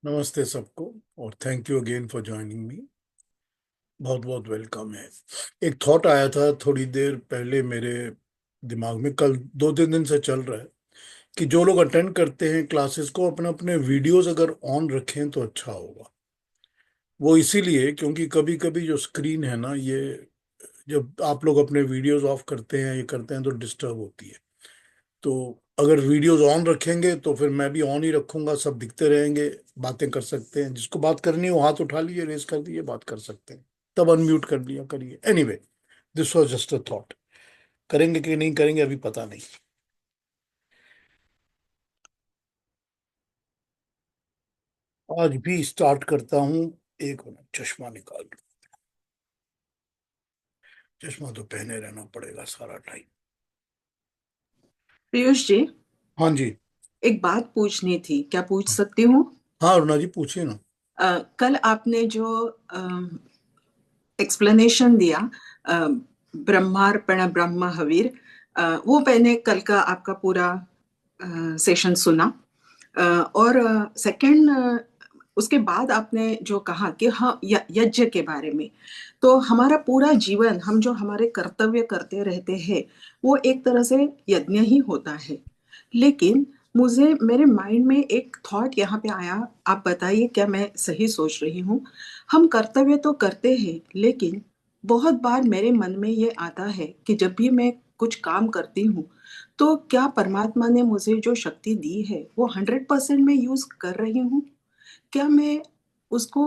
नमस्ते सबको। और thank you again for joining me. बहुत बहुत वेलकम है। एक थॉट आया था थोड़ी देर पहले मेरे दिमाग में, कल 2-3 दिन से चल रहा है कि जो लोग अटेंड करते हैं क्लासेस को अपने अपने वीडियोस अगर ऑन रखें तो अच्छा होगा। वो इसीलिए क्योंकि कभी कभी जो स्क्रीन है ना, ये जब आप लोग अपने वीडियोस ऑफ करते हैं ये करते हैं तो डिस्टर्ब होती है। तो अगर वीडियोस ऑन रखेंगे तो फिर मैं भी ऑन ही रखूंगा, सब दिखते रहेंगे, बातें कर सकते हैं, जिसको बात करनी हो हाथ उठा लिए, रेस कर दिए, बात कर सकते हैं, तब अनम्यूट कर लिया करिए। Anyway, this was just a thought. करेंगे कि नहीं करेंगे अभी पता नहीं। आज भी स्टार्ट करता हूँ। एक मिनट, चश्मा निकाल लूं। चश्मा तो पहने रहना पड़ेगा सारा टाइम। पीयूष जी, हाँ जी। एक बात पूछनी थी, क्या पूछ सकती हूँ? हाँ अरुणा जी, पूछिए ना। कल आपने जो एक्सप्लेनेशन दिया, अ, ब्रह्मार्पण ब्रह्म हविर, वो मैंने कल का आपका पूरा सेशन सुना। और सेकंड, उसके बाद आपने जो कहा कि हाँ, यज्ञ के बारे में, तो हमारा पूरा जीवन हम जो हमारे कर्तव्य करते रहते हैं वो एक तरह से यज्ञ ही होता है। लेकिन मुझे मेरे माइंड में एक थॉट यहाँ पे आया, आप बताइए क्या मैं सही सोच रही हूँ? हम कर्तव्य तो करते हैं, लेकिन बहुत बार मेरे मन में ये आता है कि जब भी मैं कुछ काम करती हूँ तो क्या परमात्मा ने मुझे जो शक्ति दी है वो 100% मैं यूज कर रही हूँ? क्या मैं उसको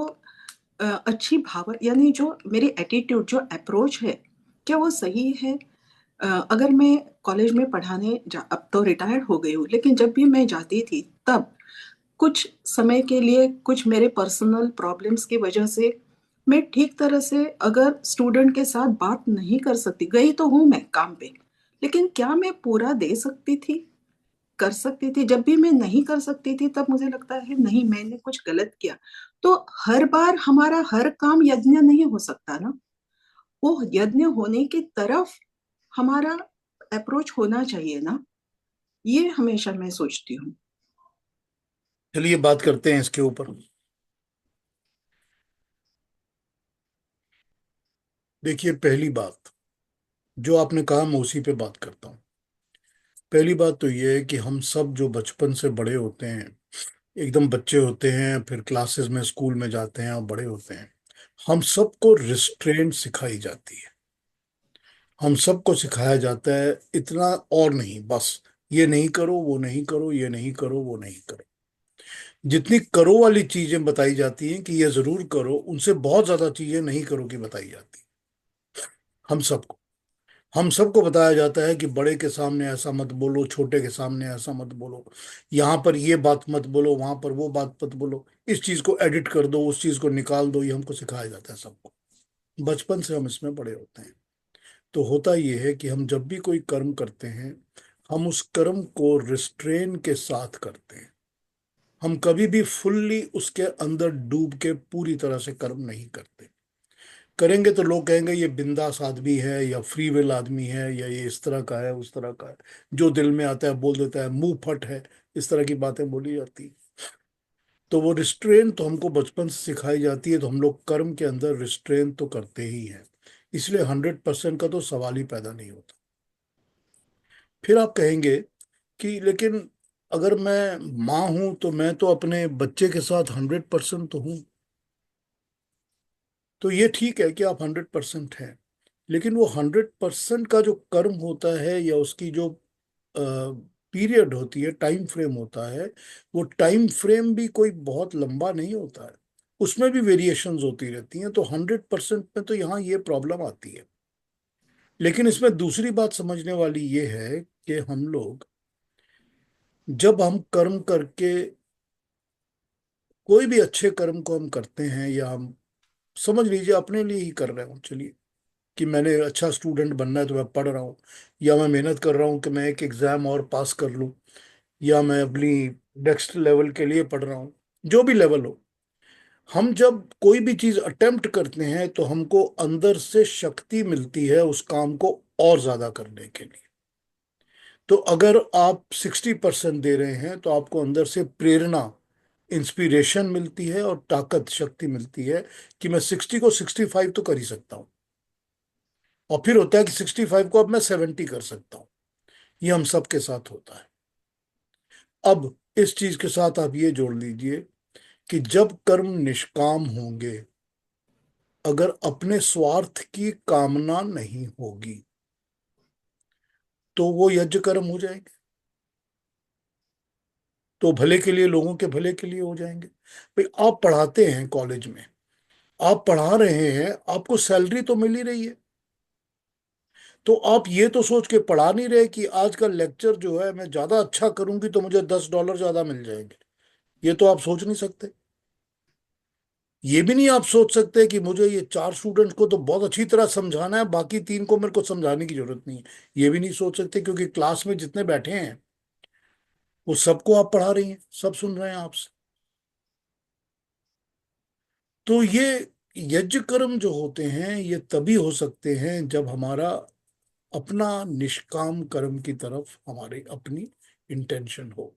अच्छी भाव यानी जो मेरी एटीट्यूड, जो अप्रोच है, क्या वो सही है? अगर मैं कॉलेज में पढ़ाने अब तो रिटायर्ड हो गई हूँ, लेकिन जब भी मैं जाती थी तब कुछ समय के लिए कुछ मेरे पर्सनल प्रॉब्लम्स की वजह से मैं ठीक तरह से अगर स्टूडेंट के साथ बात नहीं कर सकती, गई तो हूँ मैं काम पे, लेकिन क्या मैं पूरा दे सकती थी, कर सकती थी? जब भी मैं नहीं कर सकती थी तब मुझे लगता है नहीं, मैंने कुछ गलत किया। तो हर बार हमारा हर काम यज्ञ नहीं हो सकता ना। वो यज्ञ होने की तरफ हमारा अप्रोच होना चाहिए ना। ये हमेशा मैं सोचती हूँ। चलिए बात करते हैं इसके ऊपर। देखिए, पहली बात जो आपने कहा मैं उसी पे बात करता हूँ। पहली बात तो ये है कि हम सब जो बचपन से बड़े होते हैं, एकदम बच्चे होते हैं, फिर क्लासेस में स्कूल में जाते हैं और बड़े होते हैं, हम सबको रिस्ट्रेंट सिखाई जाती है। हम सबको सिखाया जाता है इतना और नहीं, बस ये नहीं करो, वो नहीं करो, ये नहीं करो, वो नहीं करो। जितनी करो वाली चीजें बताई जाती हैं कि ये जरूर करो, उनसे बहुत ज्यादा चीजें नहीं करो की बताई जाती। हम सबको हम सबको बताया जाता है कि बड़े के सामने ऐसा मत बोलो, छोटे के सामने ऐसा मत बोलो, यहाँ पर ये बात मत बोलो, वहां पर वो बात मत बोलो, इस चीज को एडिट कर दो, उस चीज को निकाल दो। ये हमको सिखाया जाता है सबको। बचपन से हम इसमें बड़े होते हैं। तो होता ये है कि हम जब भी कोई कर्म करते हैं, हम उस कर्म को रिस्ट्रेन के साथ करते हैं। हम कभी भी फुल्ली उसके अंदर डूब के पूरी तरह से कर्म नहीं करते। करेंगे तो लोग कहेंगे ये बिंदास आदमी है, या फ्री विल आदमी है, या ये इस तरह का है, उस तरह का है, जो दिल में आता है बोल देता है, मुंह फट है, इस तरह की बातें बोली जाती हैं। तो वो रिस्ट्रेन तो हमको बचपन से सिखाई जाती है, तो हम लोग कर्म के अंदर रिस्ट्रेन तो करते ही हैं। इसलिए 100% का तो सवाल ही पैदा नहीं होता। फिर आप कहेंगे कि लेकिन अगर मैं माँ हूं तो मैं तो अपने बच्चे के साथ 100% तो हूं। तो ये ठीक है कि आप 100% हैं, लेकिन वो 100% का जो कर्म होता है या उसकी जो पीरियड होती है, टाइम फ्रेम होता है, वो टाइम फ्रेम भी कोई बहुत लंबा नहीं होता है। उसमें भी वेरिएशंस होती रहती हैं। तो 100% में तो यहाँ ये प्रॉब्लम आती है। लेकिन इसमें दूसरी बात समझने वाली ये है कि हम लोग जब हम कर्म करके, कोई भी अच्छे कर्म को हम करते हैं, या हम समझ लीजिए अपने लिए ही कर रहे हो, चलिए, कि मैंने अच्छा स्टूडेंट बनना है तो मैं पढ़ रहा हूँ, या मैं मेहनत कर रहा हूँ कि मैं एक एग्जाम और पास कर लूँ, या मैं अपनी नेक्स्ट लेवल के लिए पढ़ रहा हूँ, जो भी लेवल हो। हम जब कोई भी चीज अटेम्प्ट करते हैं तो हमको अंदर से शक्ति मिलती है उस काम को और ज्यादा करने के लिए। तो अगर आप 60% दे रहे हैं तो आपको अंदर से प्रेरणा इंस्पिरेशन मिलती है और ताकत शक्ति मिलती है कि मैं 60 को 65 तो कर ही सकता हूँ। और फिर होता है कि 65 को अब मैं 70 कर सकता हूँ। ये हम सबके साथ होता है। अब इस चीज के साथ आप ये जोड़ लीजिए कि जब कर्म निष्काम होंगे, अगर अपने स्वार्थ की कामना नहीं होगी, तो वो यज्ञ कर्म हो जाएंगे। तो भले के लिए, लोगों के भले के लिए हो जाएंगे। भाई आप पढ़ाते हैं कॉलेज में, आप पढ़ा रहे हैं, आपको सैलरी तो मिल ही रही है। तो आप ये तो सोच के पढ़ा नहीं रहे कि आज का लेक्चर जो है मैं ज्यादा अच्छा करूंगी तो मुझे $10 ज्यादा मिल जाएंगे। ये तो आप सोच नहीं सकते। ये भी नहीं आप सोच सकते कि मुझे ये 4 स्टूडेंट्स को तो बहुत अच्छी तरह समझाना है, बाकी 3 को मेरे को समझाने की जरूरत नहीं है। ये भी नहीं सोच सकते, क्योंकि क्लास में जितने बैठे हैं वो सबको आप पढ़ा रही हैं, सब सुन रहे हैं आपसे। तो ये यज्ञ कर्म जो होते हैं ये तभी हो सकते हैं जब हमारा अपना निष्काम कर्म की तरफ हमारी अपनी इंटेंशन हो।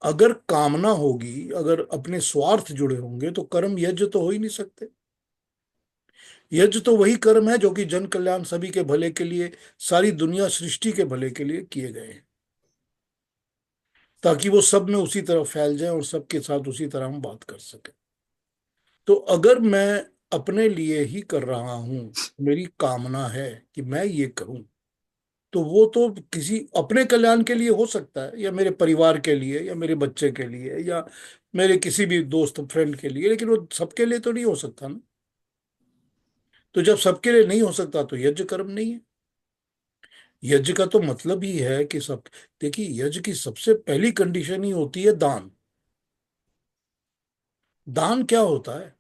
अगर कामना होगी, अगर अपने स्वार्थ जुड़े होंगे, तो कर्म यज्ञ तो हो ही नहीं सकते। यज्ञ तो वही कर्म है जो कि जन कल्याण, सभी के भले के लिए, सारी दुनिया सृष्टि के भले के लिए किए गए हैं, ताकि वो सब में उसी तरह फैल जाए और सबके साथ उसी तरह हम बात कर सकें। तो अगर मैं अपने लिए ही कर रहा हूं, मेरी कामना है कि मैं ये करूं, तो वो तो किसी अपने कल्याण के लिए हो सकता है, या मेरे परिवार के लिए, या मेरे बच्चे के लिए, या मेरे किसी भी दोस्त फ्रेंड के लिए, लेकिन वो सबके लिए तो नहीं हो सकता ना। तो जब सबके लिए नहीं हो सकता तो यज्ञ कर्म नहीं है। यज्ञ का तो मतलब ही है कि सब, देखिए यज्ञ की सबसे पहली कंडीशन ही होती है दान। दान क्या होता है?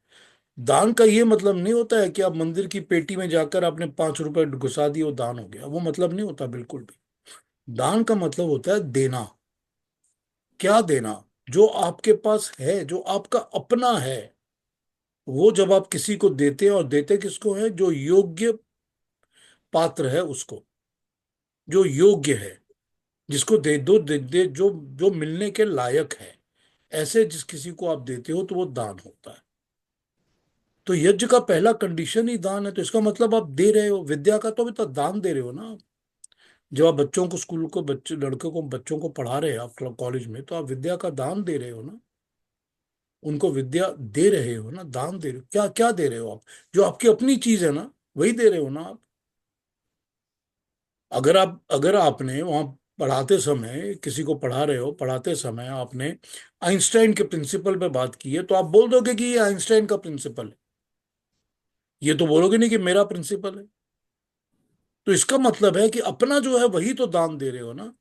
दान का ये मतलब नहीं होता है कि आप मंदिर की पेटी में जाकर आपने 5 रुपए घुसा दिए वो दान हो गया, वो मतलब नहीं होता बिल्कुल भी। दान का मतलब होता है देना। क्या देना? जो आपके पास है, जो आपका अपना है, वो जब आप किसी को देते हैं, और देते किसको है? जो योग्य पात्र है उसको, जो योग्य है, जिसको दे दो, दे जो जो मिलने के लायक है, ऐसे जिस किसी को आप देते हो तो वो दान होता है। तो यज्ञ का पहला कंडीशन ही दान है। तो इसका मतलब आप दे रहे हो विद्या का, तो भी तो दान दे रहे हो ना आप। जब आप बच्चों को, स्कूल को, बच्चे लड़कों को, बच्चों को पढ़ा रहे हैं आप कॉलेज में, तो आप विद्या का दान दे रहे हो ना। उनको विद्या दे रहे हो ना, दान दे रहे हो। क्या क्या दे रहे हो आप? जो आपकी अपनी चीज है ना, वही दे रहे हो ना आप। अगर आपने वहां पढ़ाते समय, किसी को पढ़ा रहे हो, पढ़ाते समय आपने आइंस्टाइन के प्रिंसिपल पे बात की है, तो आप बोल दोगे कि ये आइंस्टाइन का प्रिंसिपल है। ये तो बोलोगे नहीं कि मेरा प्रिंसिपल है। तो इसका मतलब है कि अपना जो है वही तो दान दे रहे हो ना,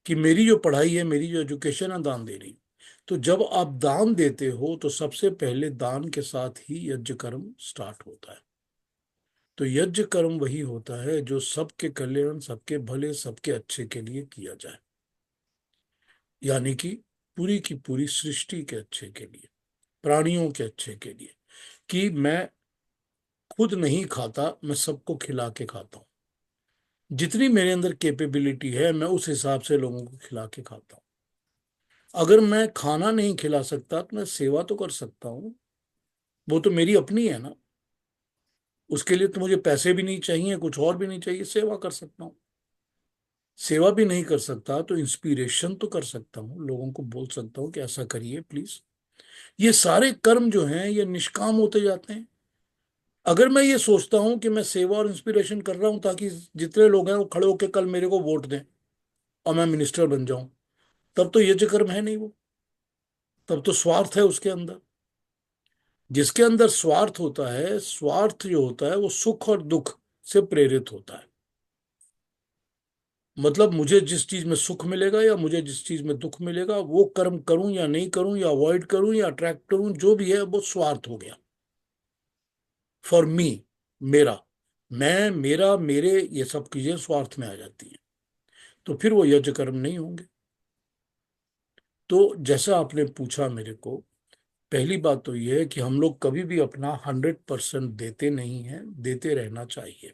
कि मेरी जो पढ़ाई है, मेरी जो एजुकेशन है, दान दे रही हूं। तो जब आप दान देते हो तो सबसे पहले दान के साथ ही यज्ञ कर्म स्टार्ट होता है। तो यज्ञ कर्म वही होता है जो सबके कल्याण, सबके भले, सबके अच्छे के लिए किया जाए। यानी कि पूरी की पूरी सृष्टि के अच्छे के लिए, प्राणियों के अच्छे के लिए। कि मैं खुद नहीं खाता, मैं सबको खिला के खाता हूँ। जितनी मेरे अंदर कैपेबिलिटी है मैं उस हिसाब से लोगों को खिला के खाता हूँ। अगर मैं खाना नहीं खिला सकता तो मैं सेवा तो कर सकता हूँ। वो तो मेरी अपनी है ना। उसके लिए तो मुझे पैसे भी नहीं चाहिए, कुछ और भी नहीं चाहिए, सेवा कर सकता हूँ। सेवा भी नहीं कर सकता तो इंस्पिरेशन तो कर सकता हूँ, लोगों को बोल सकता हूँ कि ऐसा करिए प्लीज। ये सारे कर्म जो हैं ये निष्काम होते जाते हैं। अगर मैं ये सोचता हूं कि मैं सेवा और इंस्पिरेशन कर रहा हूं ताकि जितने लोग हैं वो खड़े होकर कल मेरे को वोट दें और मैं मिनिस्टर बन जाऊं, तब तो यज्ञ कर्म है नहीं वो। तब तो स्वार्थ है उसके अंदर। जिसके अंदर स्वार्थ होता है, स्वार्थ जो होता है वो सुख और दुख से प्रेरित होता है। मतलब मुझे जिस चीज में सुख मिलेगा या मुझे जिस चीज में दुख मिलेगा, वो कर्म करूं या नहीं करूं, या अवॉइड करूं या अट्रैक्ट करूं, जो भी है वो स्वार्थ हो गया। फॉर मी, मेरा, मैं, मेरा, मेरे, ये सब चीजें स्वार्थ में आ जाती हैं। तो फिर वो यज्ञ कर्म नहीं होंगे। तो जैसा आपने पूछा मेरे को, पहली बात तो ये है कि हम लोग कभी भी अपना 100% देते नहीं हैं, देते रहना चाहिए।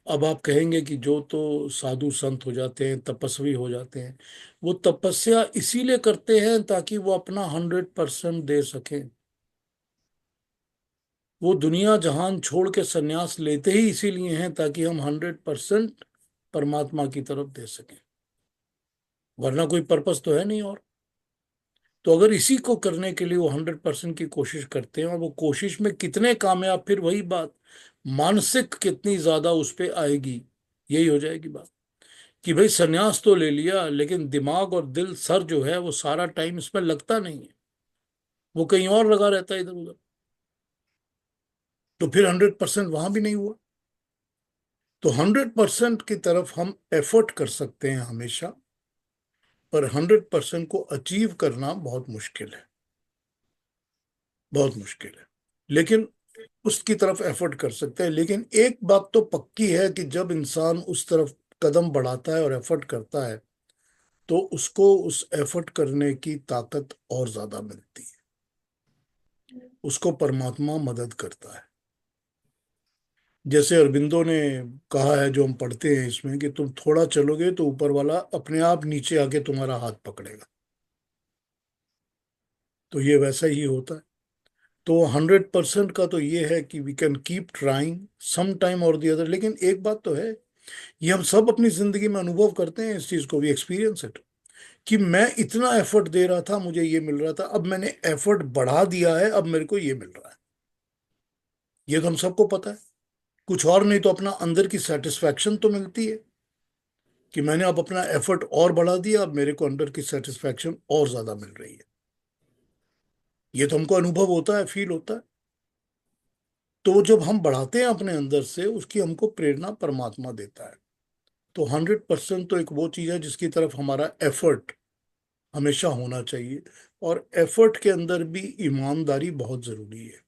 अब आप कहेंगे कि जो तो साधु संत हो जाते हैं, तपस्वी हो जाते हैं, वो तपस्या इसीलिए करते हैं ताकि वो अपना 100% दे सकें। वो दुनिया जहान छोड़ के संन्यास लेते ही इसीलिए हैं ताकि हम 100% परमात्मा की तरफ दे सकें, वरना कोई पर्पस तो है नहीं। और तो अगर इसी को करने के लिए वो 100% की कोशिश करते हैं, और वो कोशिश में कितने कामयाब, फिर वही बात, मानसिक कितनी ज्यादा उस पे आएगी, यही हो जाएगी बात। कि भाई संन्यास तो ले लिया, लेकिन दिमाग और दिल, सर जो है वो सारा टाइम इसमें लगता नहीं है, वो कहीं और लगा रहता है, इधर उधर। तो फिर 100% वहां भी नहीं हुआ। तो 100% की तरफ हम एफर्ट कर सकते हैं हमेशा, पर 100% को अचीव करना बहुत मुश्किल है, बहुत मुश्किल है। लेकिन उसकी तरफ एफर्ट कर सकते हैं। लेकिन एक बात तो पक्की है कि जब इंसान उस तरफ कदम बढ़ाता है और एफर्ट करता है, तो उसको उस एफर्ट करने की ताकत और ज्यादा मिलती है, उसको परमात्मा मदद करता है। जैसे अरबिंदो ने कहा है, जो हम पढ़ते हैं इसमें, कि तुम थोड़ा चलोगे तो ऊपर वाला अपने आप नीचे आके तुम्हारा हाथ पकड़ेगा। तो ये वैसा ही होता है। तो 100% का तो ये है कि we can keep trying some time और दी अदर। लेकिन एक बात तो है, ये हम सब अपनी जिंदगी में अनुभव करते हैं, इस चीज को भी एक्सपीरियंस इट, कि मैं इतना एफर्ट दे रहा था, मुझे ये मिल रहा था, अब मैंने एफर्ट बढ़ा दिया है, अब मेरे को ये मिल रहा है। ये तो हम सबको पता है। कुछ और नहीं तो अपना अंदर की सेटिस्फैक्शन तो मिलती है, कि मैंने अब अपना एफर्ट और बढ़ा दिया, अब मेरे को अंदर की सेटिस्फैक्शन और ज्यादा मिल रही है। ये तो हमको अनुभव होता है, फील होता है। तो जब हम बढ़ाते हैं अपने अंदर से, उसकी हमको प्रेरणा परमात्मा देता है। तो 100% तो एक वो चीज है जिसकी तरफ हमारा एफर्ट हमेशा होना चाहिए। और एफर्ट के अंदर भी ईमानदारी बहुत जरूरी है।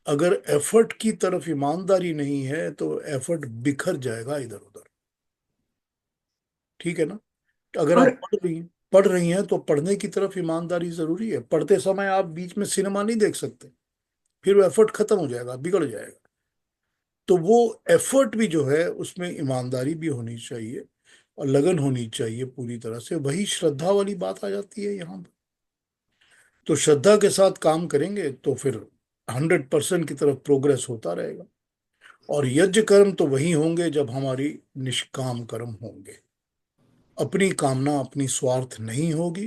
अगर एफर्ट की तरफ ईमानदारी नहीं है तो एफर्ट बिखर जाएगा इधर उधर। ठीक है ना? अगर आप और पढ़ रही हैं तो पढ़ने की तरफ ईमानदारी जरूरी है। पढ़ते समय आप बीच में सिनेमा नहीं देख सकते, फिर वो एफर्ट खत्म हो जाएगा, बिगड़ जाएगा। तो वो एफर्ट भी जो है उसमें ईमानदारी भी होनी चाहिए, और लगन होनी चाहिए पूरी तरह से। वही श्रद्धा वाली बात आ जाती है यहाँ पर। तो श्रद्धा के साथ काम करेंगे तो फिर 100% की तरफ प्रोग्रेस होता रहेगा। और यज्ञ कर्म तो वही होंगे जब हमारी निष्काम कर्म होंगे, अपनी कामना, अपनी स्वार्थ नहीं होगी,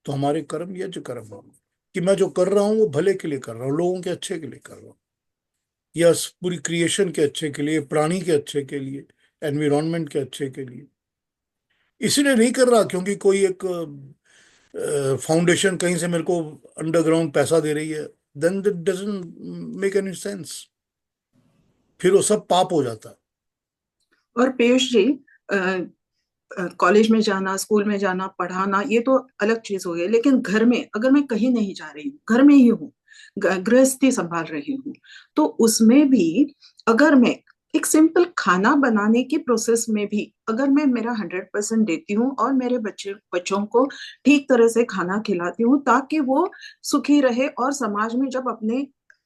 तो हमारे कर्म यज्ञ कर्म होंगे। कि मैं जो कर रहा हूँ वो भले के लिए कर रहा हूँ, लोगों के अच्छे के लिए कर रहा हूँ, या पूरी क्रिएशन के अच्छे के लिए, प्राणी के अच्छे के लिए, एनवायरनमेंट के अच्छे के लिए। इसलिए नहीं कर रहा क्योंकि कोई एक फाउंडेशन कहीं से मेरे को अंडरग्राउंड पैसा दे रही है, then that doesn't make any sense. फिर वो सब पाप हो जाता है। और पीयूष जी, कॉलेज में जाना, स्कूल में जाना, पढ़ाना, ये तो अलग चीज हो गई। लेकिन घर में अगर मैं कहीं नहीं जा रही हूँ, घर में ही हूँ, गृहस्थी संभाल रही हूँ, तो उसमें भी अगर मैं एक सिंपल खाना बनाने की प्रोसेस में भी अगर मैं मेरा 100% देती हूँ और मेरे बच्चों को ठीक तरह से खाना खिलाती हूँ ताकि वो सुखी रहे, और समाज में जब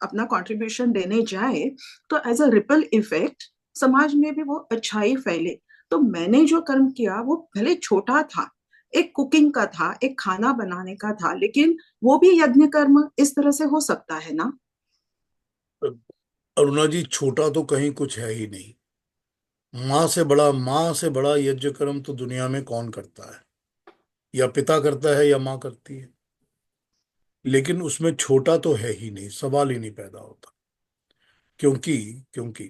अपना कंट्रीब्यूशन देने जाए तो एज अ रिपल इफेक्ट समाज में भी वो अच्छाई फैले। तो मैंने जो कर्म किया वो भले छोटा था, एक कुकिंग का था, एक खाना बनाने का था, लेकिन वो भी यज्ञ कर्म इस तरह से हो सकता है ना। अरुणा जी, छोटा तो कहीं कुछ है ही नहीं। माँ से बड़ा यज्ञ कर्म तो दुनिया में कौन करता है? या पिता करता है या माँ करती है। लेकिन उसमें छोटा तो है ही नहीं, सवाल ही नहीं पैदा होता। क्योंकि क्योंकि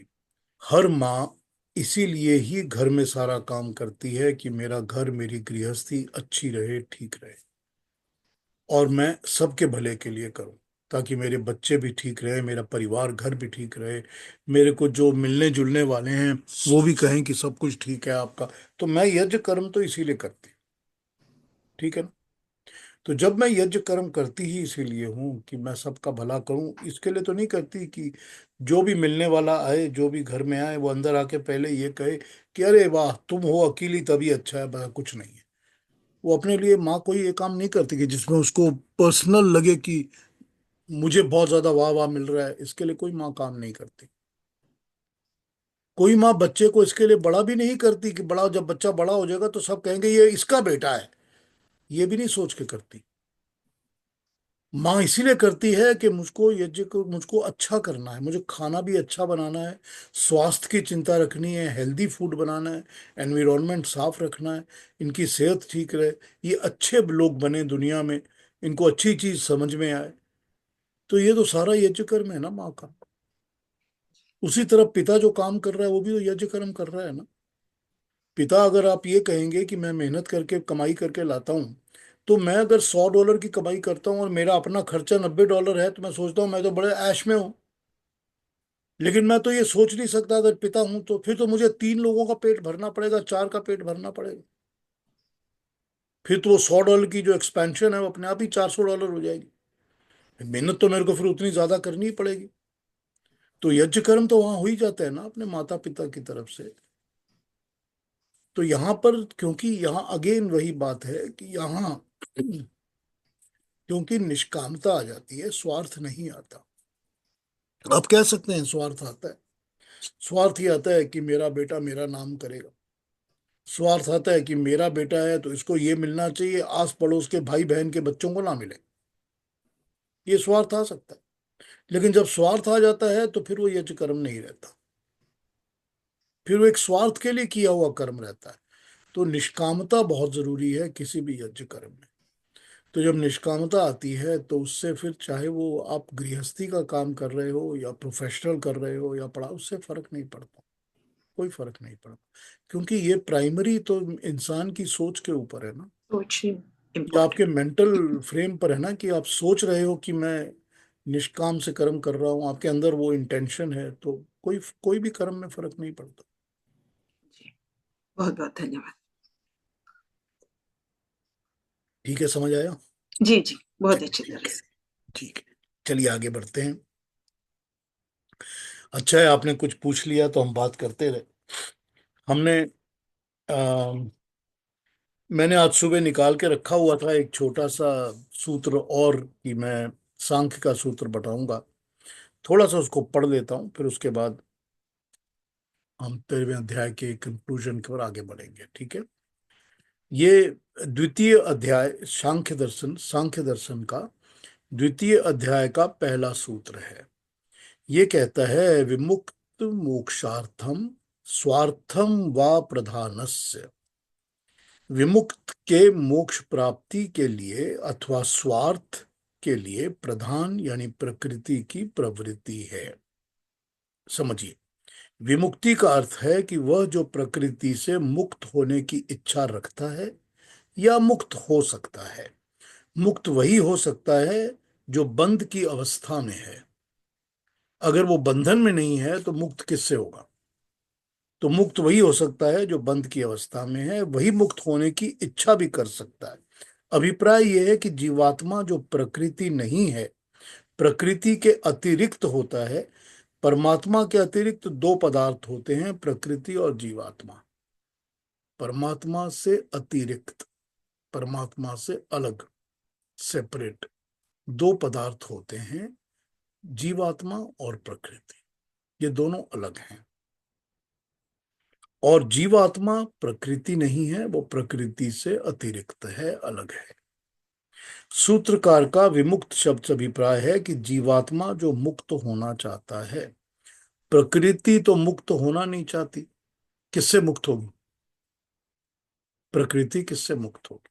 हर माँ इसीलिए ही घर में सारा काम करती है कि मेरा घर, मेरी गृहस्थी अच्छी रहे, ठीक रहे, और मैं सबके भले के लिए करूं, ताकि मेरे बच्चे भी ठीक रहे, मेरा परिवार घर भी ठीक रहे, मेरे को जो मिलने जुलने वाले हैं वो भी कहें कि सब कुछ ठीक है आपका। तो मैं यज्ञ कर्म तो इसीलिए करती हूँ। ठीक है ना? तो जब मैं यज्ञ कर्म करती ही इसीलिए हूँ कि मैं सबका भला करूं, इसके लिए तो नहीं करती कि जो भी मिलने वाला आए, जो भी घर में आए, वो अंदर आके पहले ये कहे कि अरे वाह तुम हो अकेली तभी अच्छा है, बस कुछ नहीं है। वो अपने लिए माँ कोई ये काम नहीं करती कि जिसमें उसको पर्सनल लगे कि मुझे बहुत ज्यादा वाह वाह मिल रहा है, इसके लिए कोई माँ काम नहीं करती। कोई माँ बच्चे को इसके लिए बड़ा भी नहीं करती कि बड़ा, जब बच्चा बड़ा हो जाएगा तो सब कहेंगे ये इसका बेटा है, ये भी नहीं सोच के करती। माँ इसीलिए करती है कि मुझको यज्ञ को, मुझको अच्छा करना है, मुझे खाना भी अच्छा बनाना है, स्वास्थ्य की चिंता रखनी है, हेल्दी फूड बनाना है, एनवायरनमेंट साफ रखना है, इनकी सेहत ठीक रहे, ये अच्छे लोग बने दुनिया में, इनको अच्छी चीज समझ में आए। तो ये तो सारा यज्ञ कर्म है ना माँ का। उसी तरह पिता जो काम कर रहा है वो भी तो यज्ञ कर्म कर रहा है ना। पिता, अगर आप ये कहेंगे कि मैं मेहनत करके कमाई करके लाता हूँ, तो मैं अगर $100 की कमाई करता हूँ और मेरा अपना खर्चा $90 है, तो मैं सोचता हूँ मैं तो बड़े ऐश में हूँ। लेकिन मैं तो ये सोच नहीं सकता, अगर पिता हूं तो फिर तो मुझे 3 लोगों का पेट भरना पड़ेगा, 4 का पेट भरना पड़ेगा। फिर तो वो $100 की जो एक्सपेंशन है वो अपने आप ही $400 हो जाएगी। मेहनत तो मेरे को फिर उतनी ज्यादा करनी ही पड़ेगी। तो यज्ञ कर्म तो वहां हो ही जाता है ना अपने माता पिता की तरफ से। तो यहाँ पर, क्योंकि यहाँ अगेन वही बात है कि यहाँ क्योंकि निष्कामता आ जाती है, स्वार्थ नहीं आता। आप कह सकते हैं स्वार्थ आता है। स्वार्थ ही आता है कि मेरा बेटा मेरा नाम करेगा। स्वार्थ आता है कि मेरा बेटा है तो इसको ये मिलना चाहिए, आस पड़ोस के भाई बहन के बच्चों को ना मिले। ये स्वार्थ आ सकता है। लेकिन जब स्वार्थ आ जाता है तो फिर वो यज्ञ कर्म नहीं रहता, फिर वो एक स्वार्थ के लिए किया हुआ कर्म रहता है। तो निष्कामता बहुत जरूरी है किसी भी यज्ञ कर्म में। तो जब निष्कामता आती है तो उससे फिर, चाहे वो आप गृहस्थी का काम कर रहे हो या प्रोफेशनल कर रहे हो या पढ़ा, उससे फर्क नहीं पड़ता। कोई फर्क नहीं पड़ता। क्योंकि ये प्राइमरी तो इंसान की सोच के ऊपर है ना, सोच या इम्पोर्टेंट। आपके मेंटल फ्रेम पर है ना, कि आप सोच रहे हो कि मैं निष्काम से कर्म कर रहा हूँ, आपके अंदर वो इंटेंशन है, तो कोई कोई भी कर्म में फर्क नहीं पड़ता। जी, बहुत बहुत धन्यवाद। ठीक है, समझ आया। जी जी, बहुत चलिए अच्छी तरह ठीक है। से। ठीक है, चलिए आगे बढ़ते हैं। अच्छा है आपने कुछ पूछ लिया तो हम बात करते रहे। हमने आ, मैंने आज सुबह निकाल के रखा हुआ था एक छोटा सा सूत्र, और कि मैं सांख्य का सूत्र बताऊंगा। थोड़ा सा उसको पढ़ लेता हूँ, फिर उसके बाद हम 13वें अध्याय के कंक्लूजन की ओर आगे बढ़ेंगे, ठीक है। ये द्वितीय अध्याय सांख्य दर्शन का द्वितीय अध्याय का पहला सूत्र है। ये कहता है, विमुक्त मोक्षार्थम स्वार्थम व प्रधानस्य। विमुक्त के मोक्ष प्राप्ति के लिए अथवा स्वार्थ के लिए प्रधान यानी प्रकृति की प्रवृत्ति है। समझिए, विमुक्ति का अर्थ है कि वह जो प्रकृति से मुक्त होने की इच्छा रखता है या मुक्त हो सकता है। मुक्त वही हो सकता है जो बंध की अवस्था में है। अगर वो बंधन में नहीं है तो मुक्त किससे होगा। तो मुक्त वही हो सकता है जो बंध की अवस्था में है, वही मुक्त होने की इच्छा भी कर सकता है। अभिप्राय यह है कि जीवात्मा जो प्रकृति नहीं है, प्रकृति के अतिरिक्त होता है। परमात्मा के अतिरिक्त दो पदार्थ होते हैं, प्रकृति और जीवात्मा। परमात्मा से अतिरिक्त, परमात्मा से अलग, सेपरेट दो पदार्थ होते हैं, जीवात्मा और प्रकृति। ये दोनों अलग हैं। और जीवात्मा प्रकृति नहीं है, वो प्रकृति से अतिरिक्त है, अलग है। सूत्रकार का विमुक्त शब्द से अभिप्राय है कि जीवात्मा जो मुक्त होना चाहता है। प्रकृति तो मुक्त होना नहीं चाहती। किससे मुक्त होगी? प्रकृति किससे मुक्त होगी?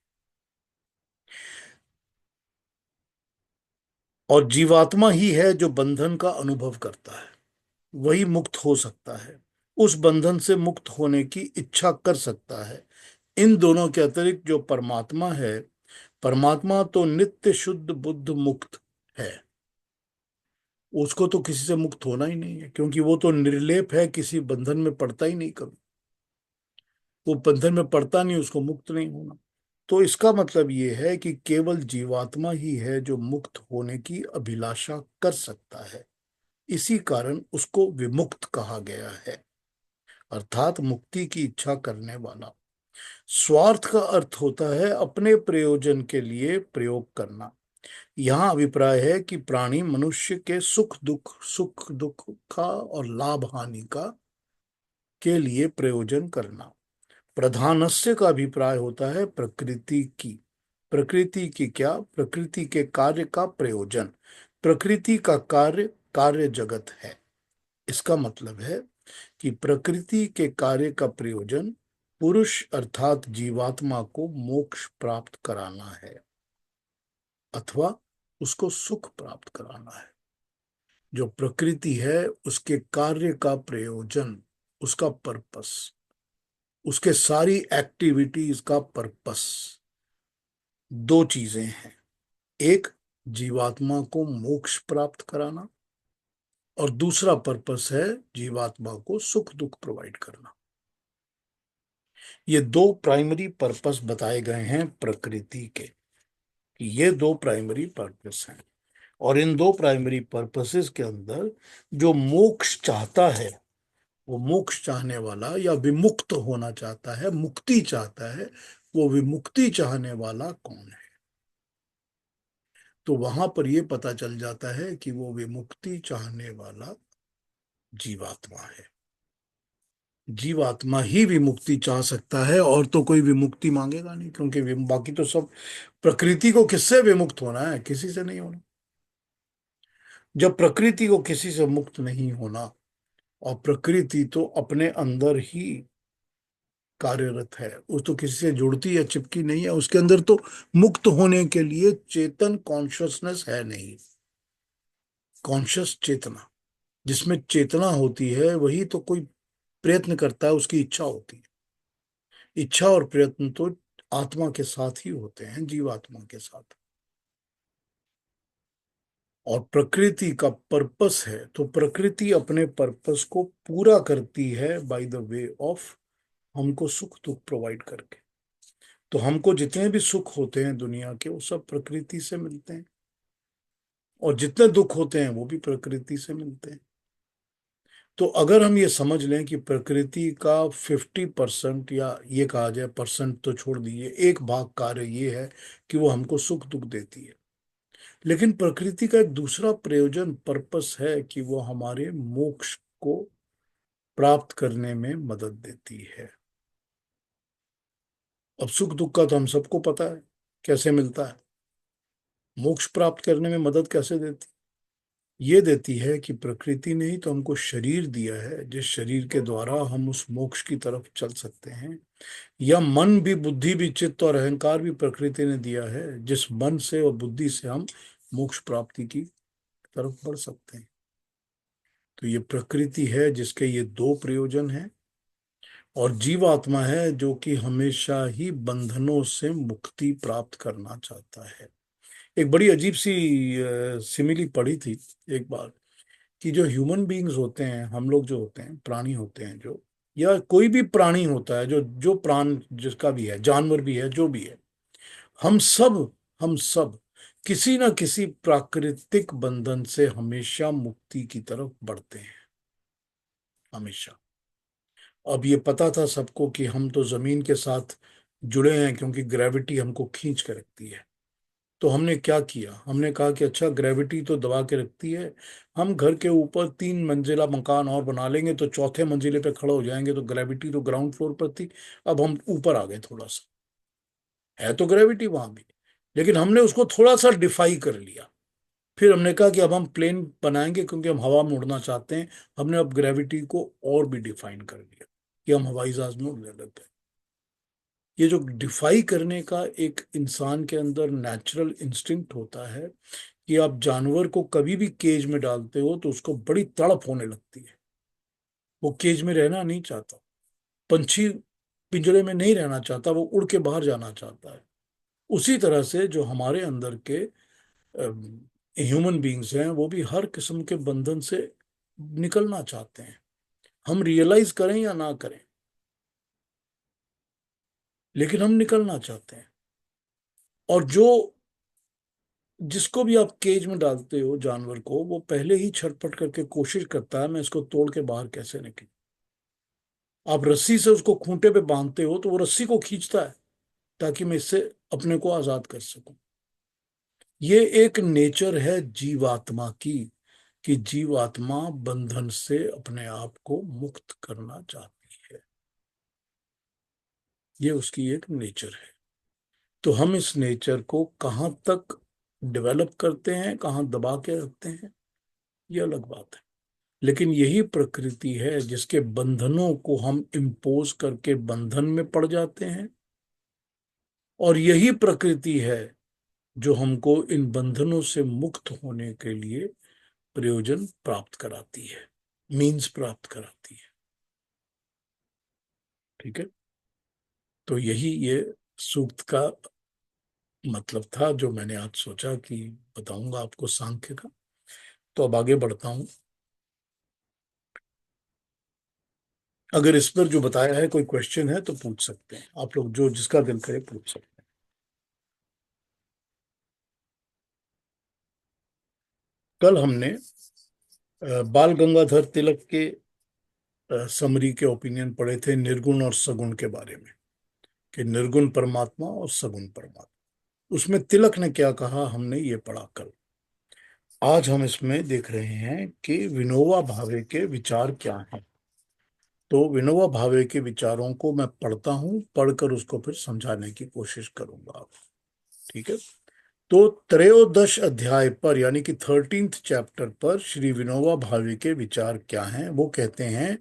और जीवात्मा ही है जो बंधन का अनुभव करता है, वही मुक्त हो सकता है, उस बंधन से मुक्त होने की इच्छा कर सकता है। इन दोनों के अतिरिक्त जो परमात्मा है, परमात्मा तो नित्य शुद्ध बुद्ध मुक्त है। उसको तो किसी से मुक्त होना ही नहीं है, क्योंकि वो तो निर्लेप है, किसी बंधन में पड़ता ही नहीं कभी। वो बंधन में पड़ता नहीं, उसको मुक्त नहीं होना। तो इसका मतलब ये है कि केवल जीवात्मा ही है जो मुक्त होने की अभिलाषा कर सकता है। इसी कारण उसको विमुक्त कहा गया है, अर्थात मुक्ति की इच्छा करने वाला। स्वार्थ का अर्थ होता है अपने प्रयोजन के लिए प्रयोग करना। यहाँ अभिप्राय है कि प्राणी मनुष्य के सुख दुख का और लाभ हानि का के लिए प्रयोजन करना। प्रधानस्य का अभिप्राय होता है प्रकृति की। प्रकृति की क्या? प्रकृति के कार्य का प्रयोजन। प्रकृति का कार्य कार्य जगत है। इसका मतलब है कि प्रकृति के कार्य का प्रयोजन पुरुष अर्थात जीवात्मा को मोक्ष प्राप्त कराना है, अथवा उसको सुख प्राप्त कराना है। जो प्रकृति है उसके कार्य का प्रयोजन, उसका पर्पस, उसके सारी एक्टिविटीज का पर्पस दो चीजें हैं। एक, जीवात्मा को मोक्ष प्राप्त कराना, और दूसरा पर्पस है जीवात्मा को सुख दुख प्रोवाइड करना। ये दो प्राइमरी पर्पस बताए गए हैं प्रकृति के, कि ये दो प्राइमरी पर्पस हैं। और इन दो प्राइमरी पर्पसेस के अंदर जो मोक्ष चाहता है, वो मोक्ष चाहने वाला या विमुक्त होना चाहता है, मुक्ति चाहता है, वो विमुक्ति चाहने वाला कौन है? तो वहां पर ये पता चल जाता है कि वो विमुक्ति चाहने वाला जीवात्मा है। जीवात्मा ही विमुक्ति चाह सकता है, और तो कोई विमुक्ति मांगेगा नहीं, क्योंकि बाकी तो सब, प्रकृति को किससे विमुक्त होना है? किसी से नहीं होना। जब प्रकृति को किसी से मुक्त नहीं होना, और प्रकृति तो अपने अंदर ही कार्यरत है, वो तो किसी से जुड़ती या चिपकी नहीं है, उसके अंदर तो मुक्त होने के लिए चेतन कॉन्शियसनेस है नहीं। कॉन्शियस चेतना, जिसमें चेतना होती है वही तो कोई प्रयत्न करता है, उसकी इच्छा होती है। इच्छा और प्रयत्न तो आत्मा के साथ ही होते हैं, जीवात्मा के साथ। और प्रकृति का पर्पस है, तो प्रकृति अपने पर्पस को पूरा करती है बाय द वे ऑफ हमको सुख दुख प्रोवाइड करके। तो हमको जितने भी सुख होते हैं दुनिया के, वो सब प्रकृति से मिलते हैं, और जितने दुख होते हैं वो भी प्रकृति से मिलते हैं। तो अगर हम ये समझ लें कि प्रकृति का 50%, या ये कहा जाए परसेंट तो छोड़ दीजिए, एक भाग कार्य ये है कि वो हमको सुख दुख देती है, लेकिन प्रकृति का एक दूसरा प्रयोजन पर्पस है कि वो हमारे मोक्ष को प्राप्त करने में मदद देती है। अब सुख दुख का तो हम सबको पता है कैसे मिलता है। मोक्ष प्राप्त करने में मदद कैसे देती? ये देती है कि प्रकृति ने ही तो हमको शरीर दिया है, जिस शरीर के द्वारा हम उस मोक्ष की तरफ चल सकते हैं। या मन भी, बुद्धि भी, चित्त और अहंकार भी प्रकृति ने दिया है, जिस मन से और बुद्धि से हम मोक्ष प्राप्ति की तरफ बढ़ सकते हैं। तो ये प्रकृति है जिसके ये दो प्रयोजन हैं, और जीवात्मा है जो कि हमेशा ही बंधनों से मुक्ति प्राप्त करना चाहता है। एक बड़ी अजीब सी सिमिली पढ़ी थी एक बार, कि जो ह्यूमन बीइंग्स होते हैं, हम लोग जो होते हैं, प्राणी होते हैं जो, या कोई भी प्राणी होता है जो जो प्राण जिसका भी है, जानवर भी है, जो भी है, हम सब किसी ना किसी प्राकृतिक बंधन से हमेशा मुक्ति की तरफ बढ़ते हैं, हमेशा। अब ये पता था सबको कि हम तो जमीन के साथ जुड़े हैं, क्योंकि ग्रेविटी हमको खींच के रखती है। तो हमने क्या किया? हमने कहा कि अच्छा, ग्रेविटी तो दबा के रखती है, हम घर के ऊपर 3 मंजिला मकान और बना लेंगे, तो चौथे मंजिले पे खड़े हो जाएंगे। तो ग्रेविटी तो ग्राउंड फ्लोर पर थी, अब हम ऊपर आ गए थोड़ा सा। है तो ग्रेविटी वहां भी, लेकिन हमने उसको थोड़ा सा डिफाई कर लिया। फिर हमने कहा कि अब हम प्लेन बनाएंगे, क्योंकि हम हवा में उड़ना चाहते हैं। हमने अब ग्रेविटी को और भी डिफाइन कर लिया कि हम हवाई जहाज में उड़ने लग गए। ये जो डिफाई करने का एक इंसान के अंदर नेचुरल इंस्टिंक्ट होता है, कि आप जानवर को कभी भी केज में डालते हो तो उसको बड़ी तड़प होने लगती है, वो केज में रहना नहीं चाहता। पंछी पिंजरे में नहीं रहना चाहता, वो उड़ के बाहर जाना चाहता है। उसी तरह से जो हमारे अंदर के ह्यूमन बीइंग्स हैं, वो भी हर किस्म के बंधन से निकलना चाहते हैं, हम रियलाइज करें या ना करें, लेकिन हम निकलना चाहते हैं। और जो जिसको भी आप केज में डालते हो जानवर को, वो पहले ही छटपट करके कोशिश करता है, मैं इसको तोड़ के बाहर कैसे निकलूं। आप रस्सी से उसको खूंटे पे बांधते हो तो वो रस्सी को खींचता है, ताकि मैं इससे अपने को आजाद कर सकूं। ये एक नेचर है जीवात्मा की, कि जीवात्मा बंधन से अपने आप को मुक्त करना चाहती ये उसकी एक नेचर है। तो हम इस नेचर को कहाँ तक डेवलप करते हैं, कहाँ दबा के रखते हैं, ये अलग बात है। लेकिन यही प्रकृति है जिसके बंधनों को हम इम्पोज करके बंधन में पड़ जाते हैं, और यही प्रकृति है जो हमको इन बंधनों से मुक्त होने के लिए प्रयोजन प्राप्त कराती है, मीन्स प्राप्त कराती है। ठीक है। तो यही ये सूक्त का मतलब था, जो मैंने आज सोचा कि बताऊंगा आपको सांख्य का। तो अब आगे बढ़ता हूं। अगर इस पर जो बताया है कोई क्वेश्चन है तो पूछ सकते हैं आप लोग, जो जिसका दिल करे पूछ सकते हैं। कल हमने बाल गंगाधर तिलक के समरी के ओपिनियन पढ़े थे निर्गुण और सगुण के बारे में, कि निर्गुण परमात्मा और सगुण परमात्मा। उसमें तिलक ने क्या कहा हमने ये पढ़ा कल। आज हम इसमें देख रहे हैं कि विनोबा भावे के विचार क्या हैं। तो विनोबा भावे के विचारों को मैं पढ़ता हूं, पढ़कर उसको फिर समझाने की कोशिश करूंगा। ठीक है। तो त्रयोदश अध्याय पर, यानी कि 13th चैप्टर पर श्री विनोबा भावे के विचार क्या हैं। वो कहते हैं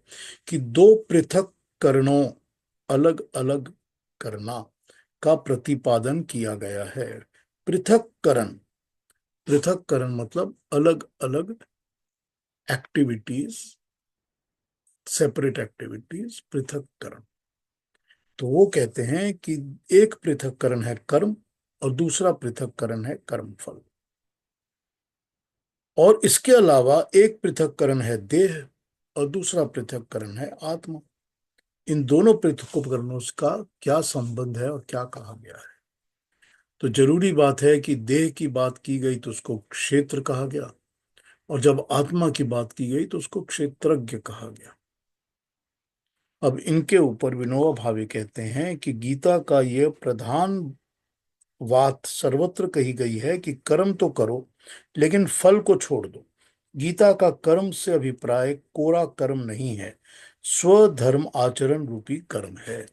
कि दो पृथक करणों, अलग अलग करना का प्रतिपादन किया गया है। पृथक करण, पृथक करण मतलब अलग अलग एक्टिविटीज, सेपरेट एक्टिविटीज, पृथक करण। तो वो कहते हैं कि एक पृथक्करण है कर्म, और दूसरा पृथक्करण है कर्मफल। और इसके अलावा एक पृथक्करण है देह, और दूसरा पृथक्करण है आत्मा। इन दोनों पृथक्करणों का क्या संबंध है और क्या कहा गया है। तो जरूरी बात है कि देह की बात की गई तो उसको क्षेत्र कहा गया, और जब आत्मा की बात की गई तो उसको क्षेत्रज्ञ कहा गया। अब इनके ऊपर विनोबा भावे कहते हैं कि गीता का ये प्रधान बात सर्वत्र कही गई है कि कर्म तो करो लेकिन फल को छोड़ दो। गीता का कर्म से अभिप्राय कोरा कर्म नहीं है, स्वधर्म आचरण रूपी कर्म है।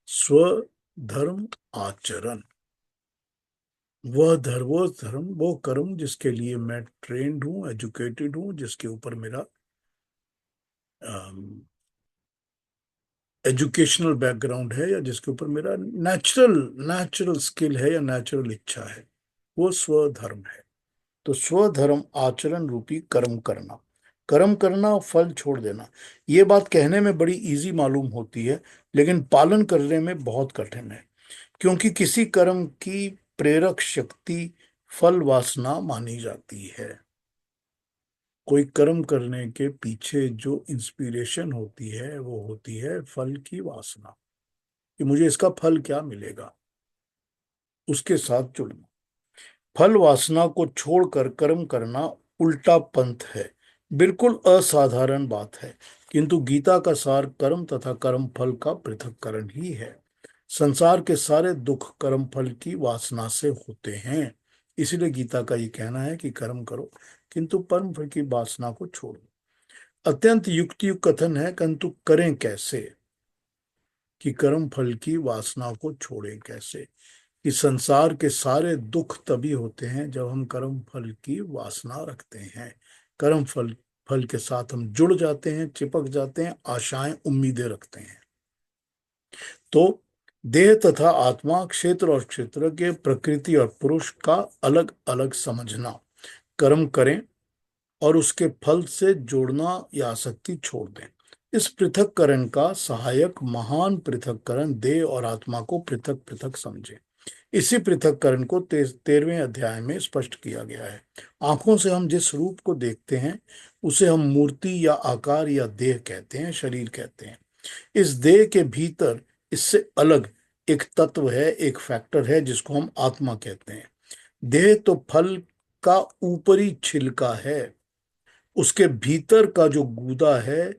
स्वधर्म आचरण, वो कर्म जिसके लिए मैं ट्रेंड हूं, एजुकेटेड हूं, जिसके ऊपर मेरा एजुकेशनल बैकग्राउंड है, या जिसके ऊपर मेरा नेचुरल नेचुरल स्किल है या नेचुरल इच्छा है, वो स्वधर्म है। तो स्वधर्म आचरण रूपी कर्म करना, कर्म करना, फल छोड़ देना। ये बात कहने में बड़ी इजी मालूम होती है, लेकिन पालन करने में बहुत कठिन है। क्योंकि किसी कर्म की प्रेरक शक्ति फल वासना मानी जाती है। कोई कर्म करने के पीछे जो इंस्पिरेशन होती है वो होती है फल की वासना, कि मुझे इसका फल क्या मिलेगा, उसके साथ जुड़ना। फल वासना को छोड़कर कर्म करना उल्टा पंथ है, बिल्कुल असाधारण बात है। किंतु गीता का सार कर्म तथा कर्म फल का पृथक्करण ही है। संसार के सारे दुख कर्म फल की वासना से होते हैं। इसलिए गीता का ये कहना है कि कर्म करो किंतु कर्म फल की वासना को छोड़ो। अत्यंत युक्तियुक्त कथन है, किंतु करें कैसे, कि कर्म फल की वासना को छोड़ें कैसे। कि संसार के सारे दुख तभी होते हैं जब हम कर्म फल की वासना रखते हैं। कर्म फल फल के साथ हम जुड़ जाते हैं, चिपक जाते हैं, आशाएं उम्मीदें रखते हैं। तो देह तथा आत्मा, क्षेत्र और क्षेत्रज्ञ, प्रकृति और पुरुष का अलग अलग समझना, कर्म करें और उसके फल से जोड़ना या आसक्ति छोड़ दें। इस पृथक्करण का सहायक महान पृथक्करण देह और आत्मा को पृथक पृथक समझे। इसी पृथक्करण को 13वें अध्याय में स्पष्ट किया गया है। आंखों से हम जिस रूप को देखते हैं उसे हम मूर्ति या आकार या देह कहते हैं, शरीर कहते हैं। इस देह के भीतर इससे अलग एक तत्व है, एक फैक्टर है, जिसको हम आत्मा कहते हैं। देह तो फल का ऊपरी छिलका है, उसके भीतर का जो गूदा है,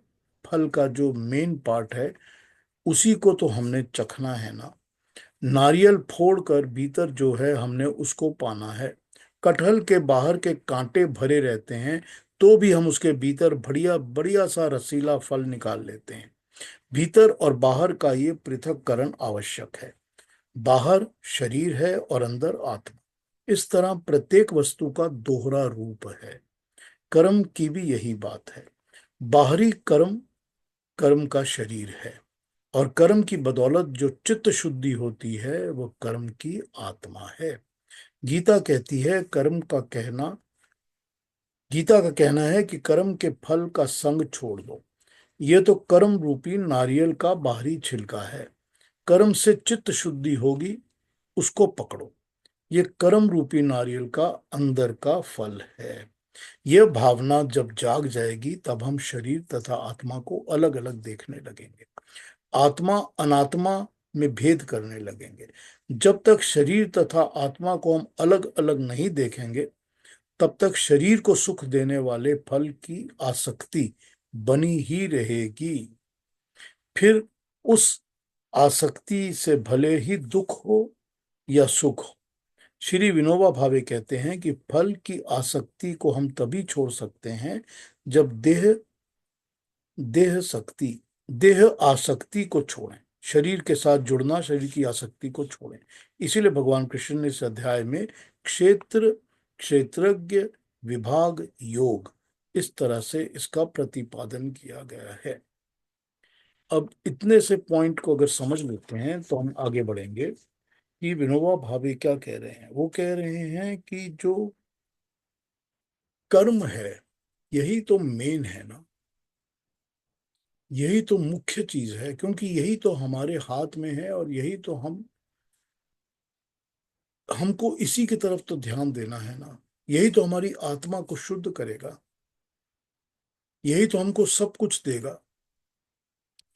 फल का जो मेन पार्ट है, उसी को तो हमने चखना है ना। नारियल फोड़कर भीतर जो है हमने उसको पाना है। कटहल के बाहर के कांटे भरे रहते हैं, तो भी हम उसके भीतर बढ़िया बढ़िया सा रसीला फल निकाल लेते हैं। भीतर और बाहर का ये पृथक्करण आवश्यक है। बाहर शरीर है और अंदर आत्मा। इस तरह प्रत्येक वस्तु का दोहरा रूप है। कर्म की भी यही बात है। बाहरी कर्म कर्म का शरीर है, और कर्म की बदौलत जो चित्त शुद्धि होती है वो कर्म की आत्मा है। गीता कहती है कर्म का कहना गीता का कहना है कि कर्म के फल का संग छोड़ दो। ये तो कर्म रूपी नारियल का बाहरी छिलका है। कर्म से चित्त शुद्धि होगी, उसको पकड़ो। ये कर्म रूपी नारियल का अंदर का फल है। यह भावना जब जाग जाएगी तब हम शरीर तथा आत्मा को अलग अलग देखने लगेंगे। आत्मा अनात्मा में भेद करने लगेंगे। जब तक शरीर तथा आत्मा को हम अलग अलग नहीं देखेंगे, तब तक शरीर को सुख देने वाले फल की आसक्ति बनी ही रहेगी। फिर उस आसक्ति से भले ही दुख हो या सुख हो। श्री विनोबा भावे कहते हैं कि फल की आसक्ति को हम तभी छोड़ सकते हैं जब देह शक्ति देह आसक्ति को छोड़ें। शरीर के साथ जुड़ना, शरीर की आसक्ति को छोड़ें। इसीलिए भगवान कृष्ण ने इस अध्याय में क्षेत्र क्षेत्रज्ञ विभाग योग, इस तरह से इसका प्रतिपादन किया गया है। अब इतने से पॉइंट को अगर समझ लेते हैं तो हम आगे बढ़ेंगे कि विनोबा भावे क्या कह रहे हैं। वो कह रहे हैं कि जो कर्म है यही तो मेन है ना, यही तो मुख्य चीज है, क्योंकि यही तो हमारे हाथ में है और यही तो हमको इसी की तरफ तो ध्यान देना है ना। यही तो हमारी आत्मा को शुद्ध करेगा, यही तो हमको सब कुछ देगा।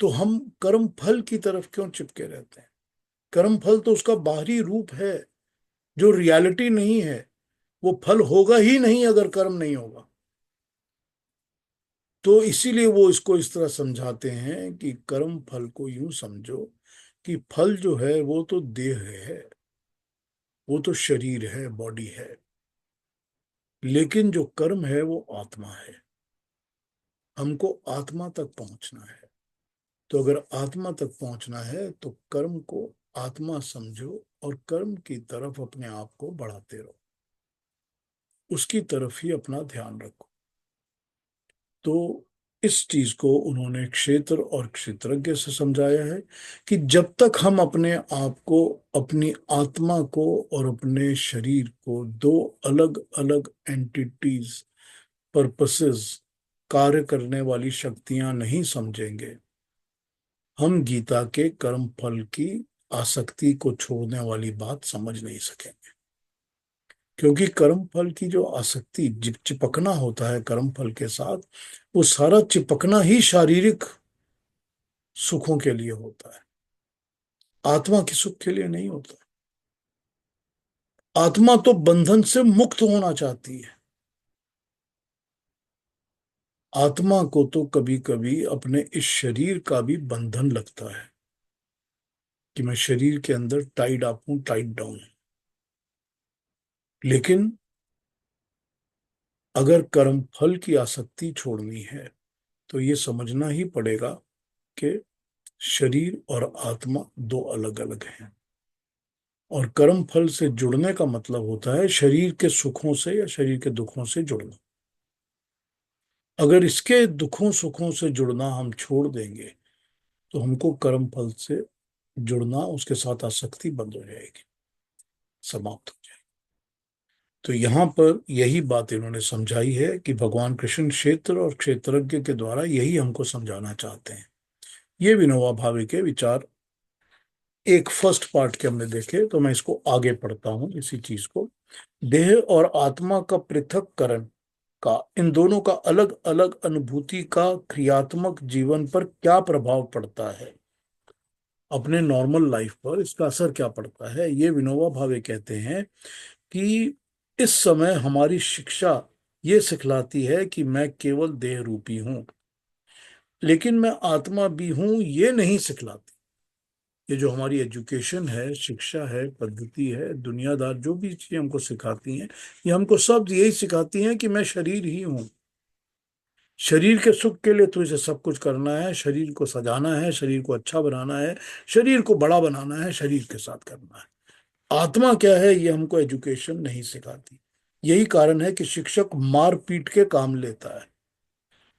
तो हम कर्म फल की तरफ क्यों चिपके रहते हैं? कर्म फल तो उसका बाहरी रूप है, जो रियलिटी नहीं है। वो फल होगा ही नहीं अगर कर्म नहीं होगा। तो इसीलिए वो इसको इस तरह समझाते हैं कि कर्म फल को यूं समझो कि फल जो है वो तो देह है, वो तो शरीर है, बॉडी है। लेकिन जो कर्म है वो आत्मा है। हमको आत्मा तक पहुंचना है। तो अगर आत्मा तक पहुंचना है तो कर्म को आत्मा समझो और कर्म की तरफ अपने आप को बढ़ाते रहो, उसकी तरफ ही अपना ध्यान रखो। तो इस चीज को उन्होंने क्षेत्र और क्षेत्रज्ञ से समझाया है कि जब तक हम अपने आप को, अपनी आत्मा को और अपने शरीर को दो अलग अलग एंटिटीज, पर्पसेस, कार्य करने वाली शक्तियां नहीं समझेंगे, हम गीता के कर्म फल की आसक्ति को छोड़ने वाली बात समझ नहीं सकेंगे। क्योंकि कर्म फल की जो आसक्ति, चिपकना होता है कर्म फल के साथ, वो सारा चिपकना ही शारीरिक सुखों के लिए होता है, आत्मा के सुख के लिए नहीं होता। आत्मा तो बंधन से मुक्त होना चाहती है। आत्मा को तो कभी कभी अपने इस शरीर का भी बंधन लगता है कि मैं शरीर के अंदर टाइड अप हूं, टाइड डाउन हूं। लेकिन अगर कर्म फल की आसक्ति छोड़नी है तो ये समझना ही पड़ेगा कि शरीर और आत्मा दो अलग अलग हैं। और कर्म फल से जुड़ने का मतलब होता है शरीर के सुखों से या शरीर के दुखों से जुड़ना। अगर इसके दुखों सुखों से जुड़ना हम छोड़ देंगे तो हमको कर्म फल से जुड़ना, उसके साथ आसक्ति बंद हो जाएगी, समाप्त हो जाएगी। तो यहाँ पर यही बात इन्होंने समझाई है कि भगवान कृष्ण क्षेत्र और क्षेत्रज्ञ के द्वारा यही हमको समझाना चाहते हैं। ये विनोबा भावे के विचार एक फर्स्ट पार्ट के हमने देखे, तो मैं इसको आगे पढ़ता हूं इसी चीज को। देह और आत्मा का पृथक्करण का, इन दोनों का अलग अलग अनुभूति का क्रियात्मक जीवन पर क्या प्रभाव पड़ता है, अपने नॉर्मल लाइफ पर इसका असर क्या पड़ता है, ये विनोबा भावे कहते हैं कि इस समय हमारी शिक्षा ये सिखलाती है कि मैं केवल देह रूपी हूं, लेकिन मैं आत्मा भी हूं ये नहीं सिखलाती। ये जो हमारी एजुकेशन है, शिक्षा है, पद्धति है, दुनियादार जो भी चीजें हमको सिखाती हैं, ये हमको सब यही सिखाती हैं कि मैं शरीर ही हूं। शरीर के सुख के लिए तुझे सब कुछ करना है, शरीर को सजाना है, शरीर को अच्छा बनाना है, शरीर को बड़ा बनाना है, शरीर के साथ करना है। आत्मा क्या है ये हमको एजुकेशन नहीं सिखाती। यही कारण है कि शिक्षक मार पीट के काम लेता है,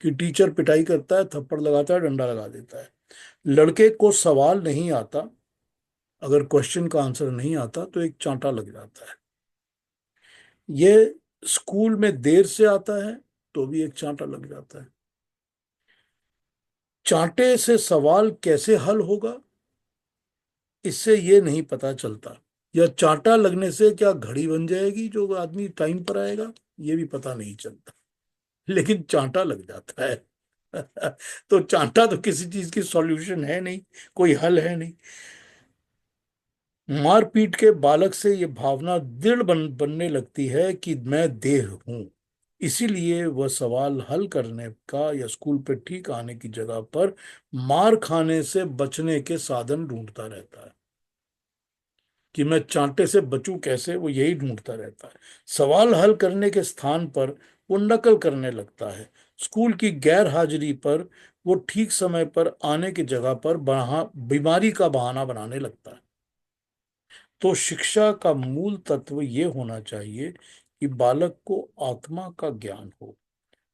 कि टीचर पिटाई करता है, थप्पड़ लगाता है, डंडा लगा देता है। लड़के को सवाल नहीं आता, अगर क्वेश्चन का आंसर नहीं आता तो एक चांटा लग जाता है। ये स्कूल में देर से आता है तो भी एक चांटा लग जाता है। चांटे से सवाल कैसे हल होगा इससे ये नहीं पता चलता। या चांटा लगने से क्या घड़ी बन जाएगी जो आदमी टाइम पर आएगा, ये भी पता नहीं चलता। लेकिन चांटा लग जाता है। तो चांटा तो किसी चीज की सॉल्यूशन है नहीं, कोई हल है नहीं। मारपीट के बालक से ये भावना दृढ़ बनने लगती है कि मैं देह हूं। इसीलिए वह सवाल हल करने का या स्कूल पे ठीक आने की जगह पर मार खाने से बचने के साधन ढूंढता रहता है, कि मैं चांटे से बचूं कैसे, वो यही ढूंढता रहता है। सवाल हल करने के स्थान पर वो नकल करने लगता है। स्कूल की गैर हाजिरी पर वो ठीक समय पर आने की जगह पर बीमारी का बहाना बनाने लगता है। तो शिक्षा का मूल तत्व ये होना चाहिए कि बालक को आत्मा का ज्ञान हो।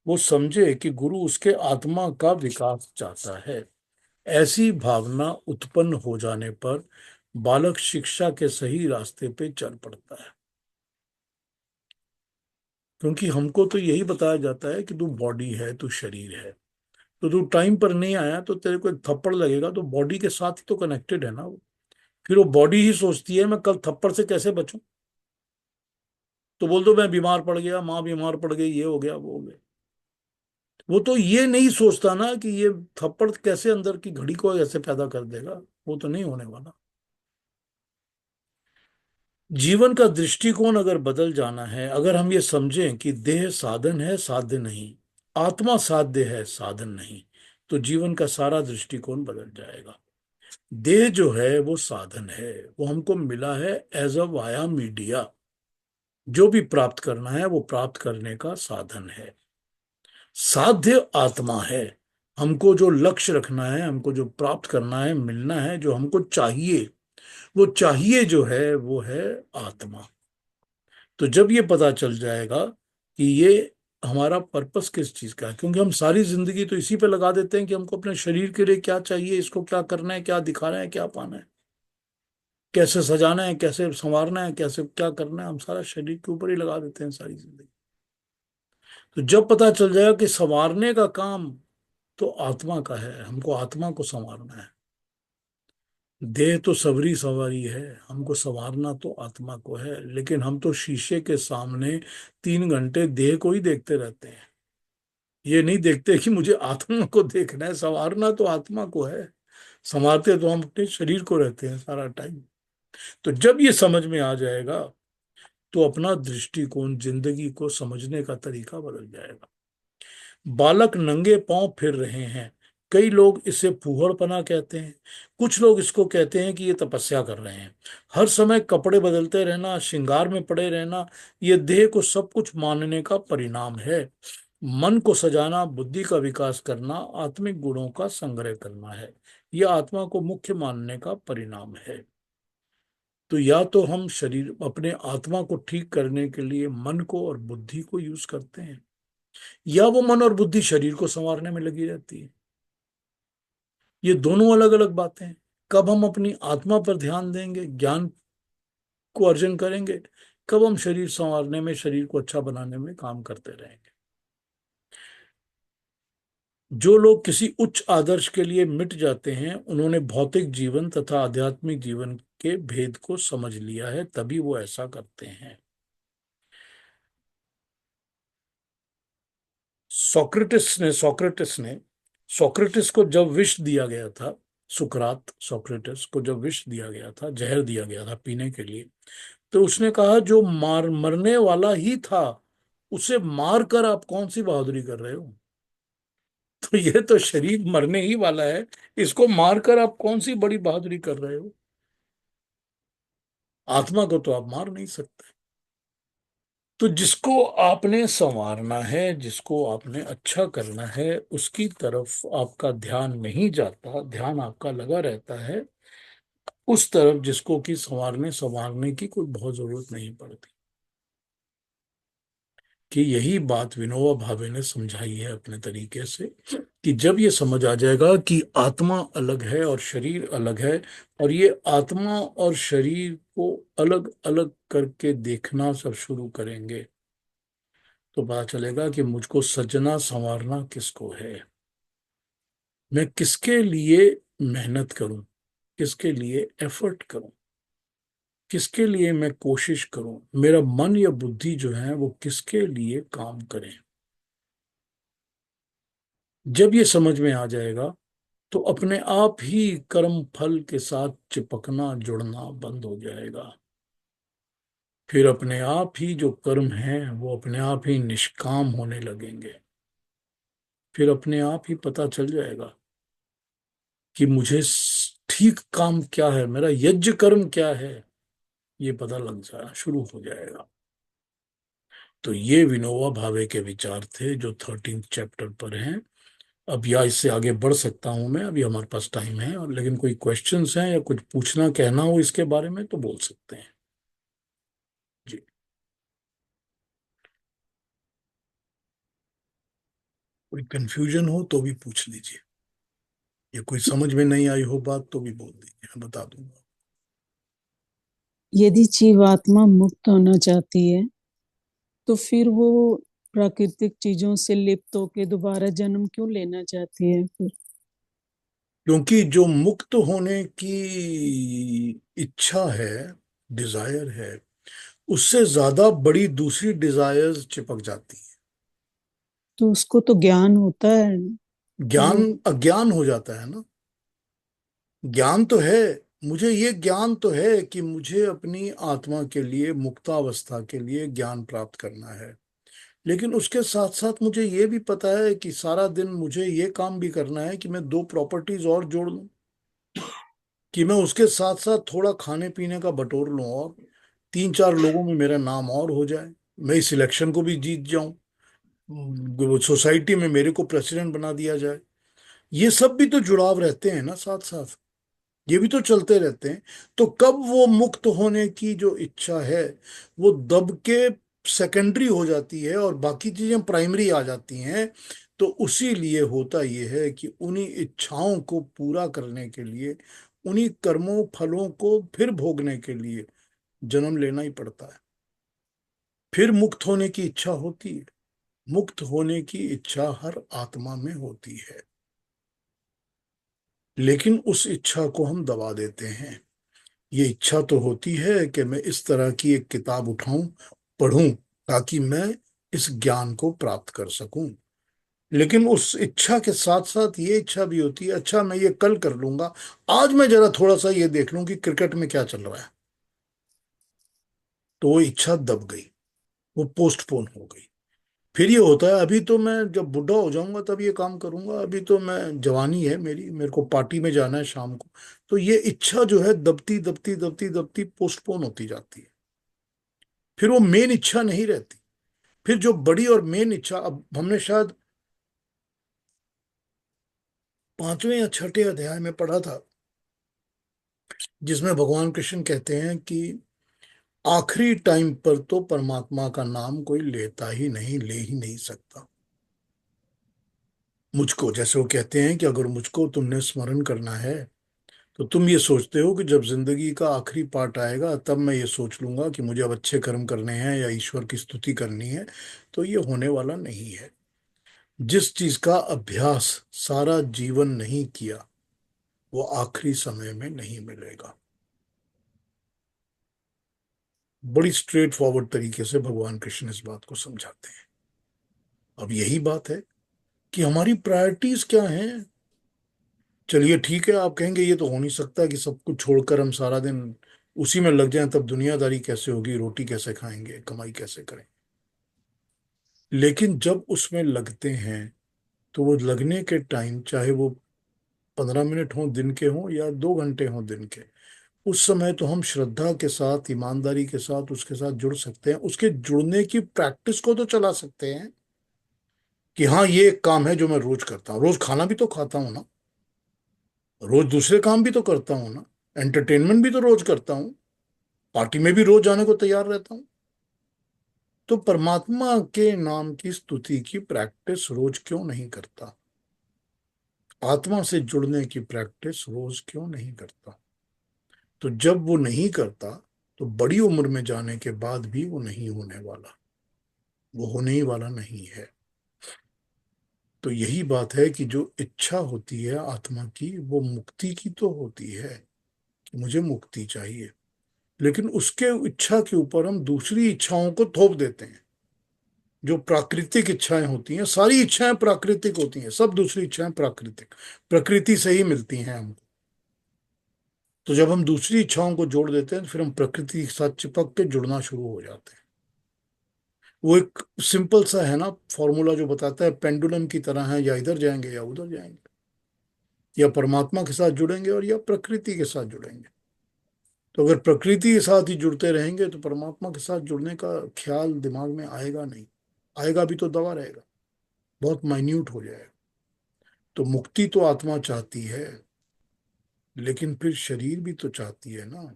वो समझे कि गुरु उसके आत्मा का विकास चाहता है। ऐसी भावना उत्पन्न हो जाने पर बालक शिक्षा के सही रास्ते पे चल पड़ता है। क्योंकि हमको तो यही बताया जाता है कि तू बॉडी है, तू शरीर है। तो तू टाइम पर नहीं आया तो तेरे को एक थप्पड़ लगेगा, तो बॉडी के साथ ही तो कनेक्टेड है ना वो। फिर वो बॉडी ही सोचती है मैं कल थप्पड़ से कैसे बचूं। तो बोल दो मैं बीमार पड़ गया, माँ बीमार पड़ गई, ये हो गया वो हो गया। वो तो ये नहीं सोचता ना कि ये थप्पड़ कैसे अंदर की घड़ी को ऐसे पैदा कर देगा। वो तो नहीं होने वाला। जीवन का दृष्टिकोण अगर बदल जाना है, अगर हम ये समझें कि देह साधन है साध्य नहीं, आत्मा साध्य है साधन नहीं, तो जीवन का सारा दृष्टिकोण बदल जाएगा। देह जो है वो साधन है, वो हमको मिला है एज अ वाया मीडिया। जो भी प्राप्त करना है वो प्राप्त करने का साधन है। साध्य आत्मा है। हमको जो लक्ष्य रखना है, हमको जो प्राप्त करना है, मिलना है, जो हमको चाहिए, वो चाहिए जो है वो है आत्मा। तो जब ये पता चल जाएगा कि ये हमारा पर्पस किस चीज का है, क्योंकि हम सारी जिंदगी तो इसी पे लगा देते हैं कि हमको अपने शरीर के लिए क्या चाहिए, इसको क्या करना है, क्या दिखाना है, क्या पाना है, कैसे सजाना है, कैसे संवारना है, कैसे क्या करना है, हम सारा शरीर के ऊपर ही लगा देते हैं सारी जिंदगी। तो जब पता चल जाएगा कि संवारने का काम तो आत्मा का है, हमको आत्मा को संवारना है। देह तो सवरी सवारी है, हमको संवारना तो आत्मा को है। लेकिन हम तो शीशे के सामने 3 घंटे देह को ही देखते रहते हैं। ये नहीं देखते कि मुझे आत्मा को देखना है, संवारना तो आत्मा को है। संवारते तो हम अपने शरीर को रहते हैं सारा टाइम। तो जब ये समझ में आ जाएगा तो अपना दृष्टिकोण, जिंदगी को समझने का तरीका बदल जाएगा। बालक नंगे पांव फिर रहे हैं, कई लोग इसे फूहड़पना कहते हैं। कुछ लोग इसको कहते हैं कि ये तपस्या कर रहे हैं। हर समय कपड़े बदलते रहना, श्रृंगार में पड़े रहना, ये देह को सब कुछ मानने का परिणाम है। मन को सजाना, बुद्धि का विकास करना, आत्मिक गुणों का संग्रह करना है। यह आत्मा को मुख्य मानने का परिणाम है। तो या तो हम शरीर, अपने आत्मा को ठीक करने के लिए मन को और बुद्धि को यूज करते हैं, या वो मन और बुद्धि शरीर को संवारने में लगी रहती है। ये दोनों अलग अलग बातें हैं। कब हम अपनी आत्मा पर ध्यान देंगे, ज्ञान को अर्जन करेंगे, कब हम शरीर संवारने में, शरीर को अच्छा बनाने में काम करते रहेंगे। जो लोग किसी उच्च आदर्श के लिए मिट जाते हैं, उन्होंने भौतिक जीवन तथा आध्यात्मिक जीवन के भेद को समझ लिया है, तभी वो ऐसा करते हैं। सोक्रेटिस ने सोक्रेटिस को जब विष दिया गया था, सुकरात सोक्रेटिस को जब विष दिया गया था, जहर दिया गया था पीने के लिए, तो उसने कहा जो मरने वाला ही था उसे मार कर आप कौन सी बहादुरी कर रहे हो। तो ये तो शरीर मरने ही वाला है, इसको मारकर आप कौन सी बड़ी बहादुरी कर रहे हो। आत्मा को तो आप मार नहीं सकते। तो जिसको आपने संवारना है, जिसको आपने अच्छा करना है, उसकी तरफ आपका ध्यान नहीं जाता, ध्यान आपका लगा रहता है उस तरफ जिसको कि संवारने की कोई बहुत जरूरत नहीं पड़ती। कि यही बात विनोबा भावे ने समझाई है अपने तरीके से, कि जब ये समझ आ जाएगा कि आत्मा अलग है और शरीर अलग है, और ये आत्मा और शरीर को अलग अलग करके देखना सब शुरू करेंगे, तो पता चलेगा कि मुझको सजना संवारना किसको है, मैं किसके लिए मेहनत करूं, किसके लिए एफर्ट करूं, किसके लिए मैं कोशिश करूं, मेरा मन या बुद्धि जो है वो किसके लिए काम करें। जब ये समझ में आ जाएगा तो अपने आप ही कर्म फल के साथ चिपकना जुड़ना बंद हो जाएगा। फिर अपने आप ही जो कर्म है वो अपने आप ही निष्काम होने लगेंगे। फिर अपने आप ही पता चल जाएगा कि मुझे ठीक काम क्या है, मेरा यज्ञ कर्म क्या है, ये पता लग जाना शुरू हो जाएगा। तो ये विनोबा भावे के विचार थे जो 13th चैप्टर पर हैं। अब या इससे आगे बढ़ सकता हूं मैं, अभी हमारे पास टाइम है, और लेकिन कोई क्वेश्चंस हैं या कुछ पूछना कहना हो इसके बारे में तो बोल सकते हैं। जी। कोई कंफ्यूजन हो तो भी पूछ लीजिए, या कोई समझ में नहीं आई हो बात तो भी बोल दीजिए, मैं बता दूंगा। यदि जीवात्मा मुक्त होना चाहती है तो फिर वो प्राकृतिक चीजों से लिप्त होकर दोबारा जन्म क्यों लेना चाहती है फिर? क्योंकि जो मुक्त होने की इच्छा है, डिजायर है, उससे ज्यादा बड़ी दूसरी डिजायर्स चिपक जाती है। तो उसको तो ज्ञान होता है। ज्ञान वो अज्ञान हो जाता है ना। ज्ञान तो है, मुझे ये ज्ञान तो है कि मुझे अपनी आत्मा के लिए, मुक्तावस्था के लिए ज्ञान प्राप्त करना है। लेकिन उसके साथ साथ मुझे ये भी पता है कि सारा दिन मुझे ये काम भी करना है कि मैं 2 प्रॉपर्टीज और जोड़ लूं, कि मैं उसके साथ साथ थोड़ा खाने पीने का बटोर लूं, और 3 4 लोगों में मेरा नाम और हो जाए, मैं इस इलेक्शन को भी जीत जाऊं, सोसाइटी में मेरे को प्रेसिडेंट बना दिया जाए। ये सब भी तो जुड़ाव रहते हैं ना साथ साथ, ये भी तो चलते रहते हैं। तो कब वो मुक्त होने की जो इच्छा है वो दब के सेकेंडरी हो जाती है और बाकी चीजें प्राइमरी आ जाती हैं, तो उसी लिए होता ये है कि उन्हीं इच्छाओं को पूरा करने के लिए, उन्हीं कर्मों फलों को फिर भोगने के लिए जन्म लेना ही पड़ता है। फिर मुक्त होने की इच्छा होती है। मुक्त होने की इच्छा हर आत्मा में होती है, लेकिन उस इच्छा को हम दबा देते हैं। ये इच्छा तो होती है कि मैं इस तरह की एक किताब उठाऊं, पढूं, ताकि मैं इस ज्ञान को प्राप्त कर सकूं। लेकिन उस इच्छा के साथ साथ ये इच्छा भी होती है, अच्छा मैं ये कल कर लूंगा, आज मैं जरा थोड़ा सा ये देख लूं कि क्रिकेट में क्या चल रहा है। तो वो इच्छा दब गई, वो पोस्टपोन हो गई। फिर ये होता है अभी तो मैं जब बुढ़ा हो जाऊंगा तब ये काम करूंगा, अभी तो मैं जवानी है मेरी, मेरे को पार्टी में जाना है शाम को। तो ये इच्छा जो है दबती दबती दबती दबती पोस्टपोन होती जाती है। फिर वो मेन इच्छा नहीं रहती। फिर जो बड़ी और मेन इच्छा, अब हमने शायद 5वें या 6ठे अध्याय में पढ़ा था, जिसमें भगवान कृष्ण कहते हैं कि आखिरी टाइम पर तो परमात्मा का नाम कोई लेता ही नहीं, ले ही नहीं सकता। मुझको, जैसे वो कहते हैं कि अगर मुझको तुमने स्मरण करना है तो तुम ये सोचते हो कि जब जिंदगी का आखिरी पार्ट आएगा तब मैं ये सोच लूंगा कि मुझे अब अच्छे कर्म करने हैं या ईश्वर की स्तुति करनी है। तो ये होने वाला नहीं है। जिस चीज का अभ्यास सारा जीवन नहीं किया वो आखिरी समय में नहीं मिलेगा। बड़ी स्ट्रेट फॉरवर्ड तरीके से भगवान कृष्ण इस बात को समझाते हैं। अब यही बात है कि हमारी प्रायोरिटीज क्या हैं। चलिए ठीक है, आप कहेंगे ये तो हो नहीं सकता कि सब कुछ छोड़कर हम सारा दिन उसी में लग जाएं, तब दुनियादारी कैसे होगी, रोटी कैसे खाएंगे, कमाई कैसे करें। लेकिन जब उसमें लगते हैं तो वो लगने के टाइम, चाहे वो 15 मिनट हो दिन के, हों या 2 घंटे हों दिन के, उस समय तो हम श्रद्धा के साथ, ईमानदारी के साथ उसके साथ जुड़ सकते हैं, उसके जुड़ने की प्रैक्टिस को तो चला सकते हैं कि हाँ ये एक काम है जो मैं रोज करता हूँ। रोज खाना भी तो खाता हूँ ना, रोज दूसरे काम भी तो करता हूँ ना, एंटरटेनमेंट भी तो रोज करता हूँ, पार्टी में भी रोज जाने को तैयार रहता हूँ। तो परमात्मा के नाम की स्तुति की प्रैक्टिस रोज क्यों नहीं करता? आत्मा से जुड़ने की प्रैक्टिस रोज क्यों नहीं करता? तो जब वो नहीं करता, तो बड़ी उम्र में जाने के बाद भी वो नहीं होने वाला, वो होने ही वाला नहीं है। तो यही बात है कि जो इच्छा होती है आत्मा की, वो मुक्ति की तो होती है कि मुझे मुक्ति चाहिए, लेकिन उसके इच्छा के ऊपर हम दूसरी इच्छाओं को थोप देते हैं। जो प्राकृतिक इच्छाएं होती हैं, सारी इच्छाएं प्राकृतिक होती हैं, सब दूसरी इच्छाएं प्राकृतिक, प्रकृति से ही मिलती हैं हमको। तो जब हम दूसरी इच्छाओं को जोड़ देते हैं, तो फिर हम प्रकृति के साथ चिपक के जुड़ना शुरू हो जाते हैं। वो एक सिंपल सा है ना फॉर्मूला जो बताता है पेंडुलम की तरह है, या इधर जाएंगे या उधर जाएंगे, या परमात्मा के साथ जुड़ेंगे और या प्रकृति के साथ जुड़ेंगे। तो अगर प्रकृति के साथ ही जुड़ते रहेंगे तो परमात्मा के साथ जुड़ने का ख्याल दिमाग में आएगा नहीं, आएगा भी तो दबा रहेगा, बहुत माइन्यूट हो जाएगा। तो मुक्ति तो आत्मा चाहती है, लेकिन फिर शरीर भी तो चाहती है ना,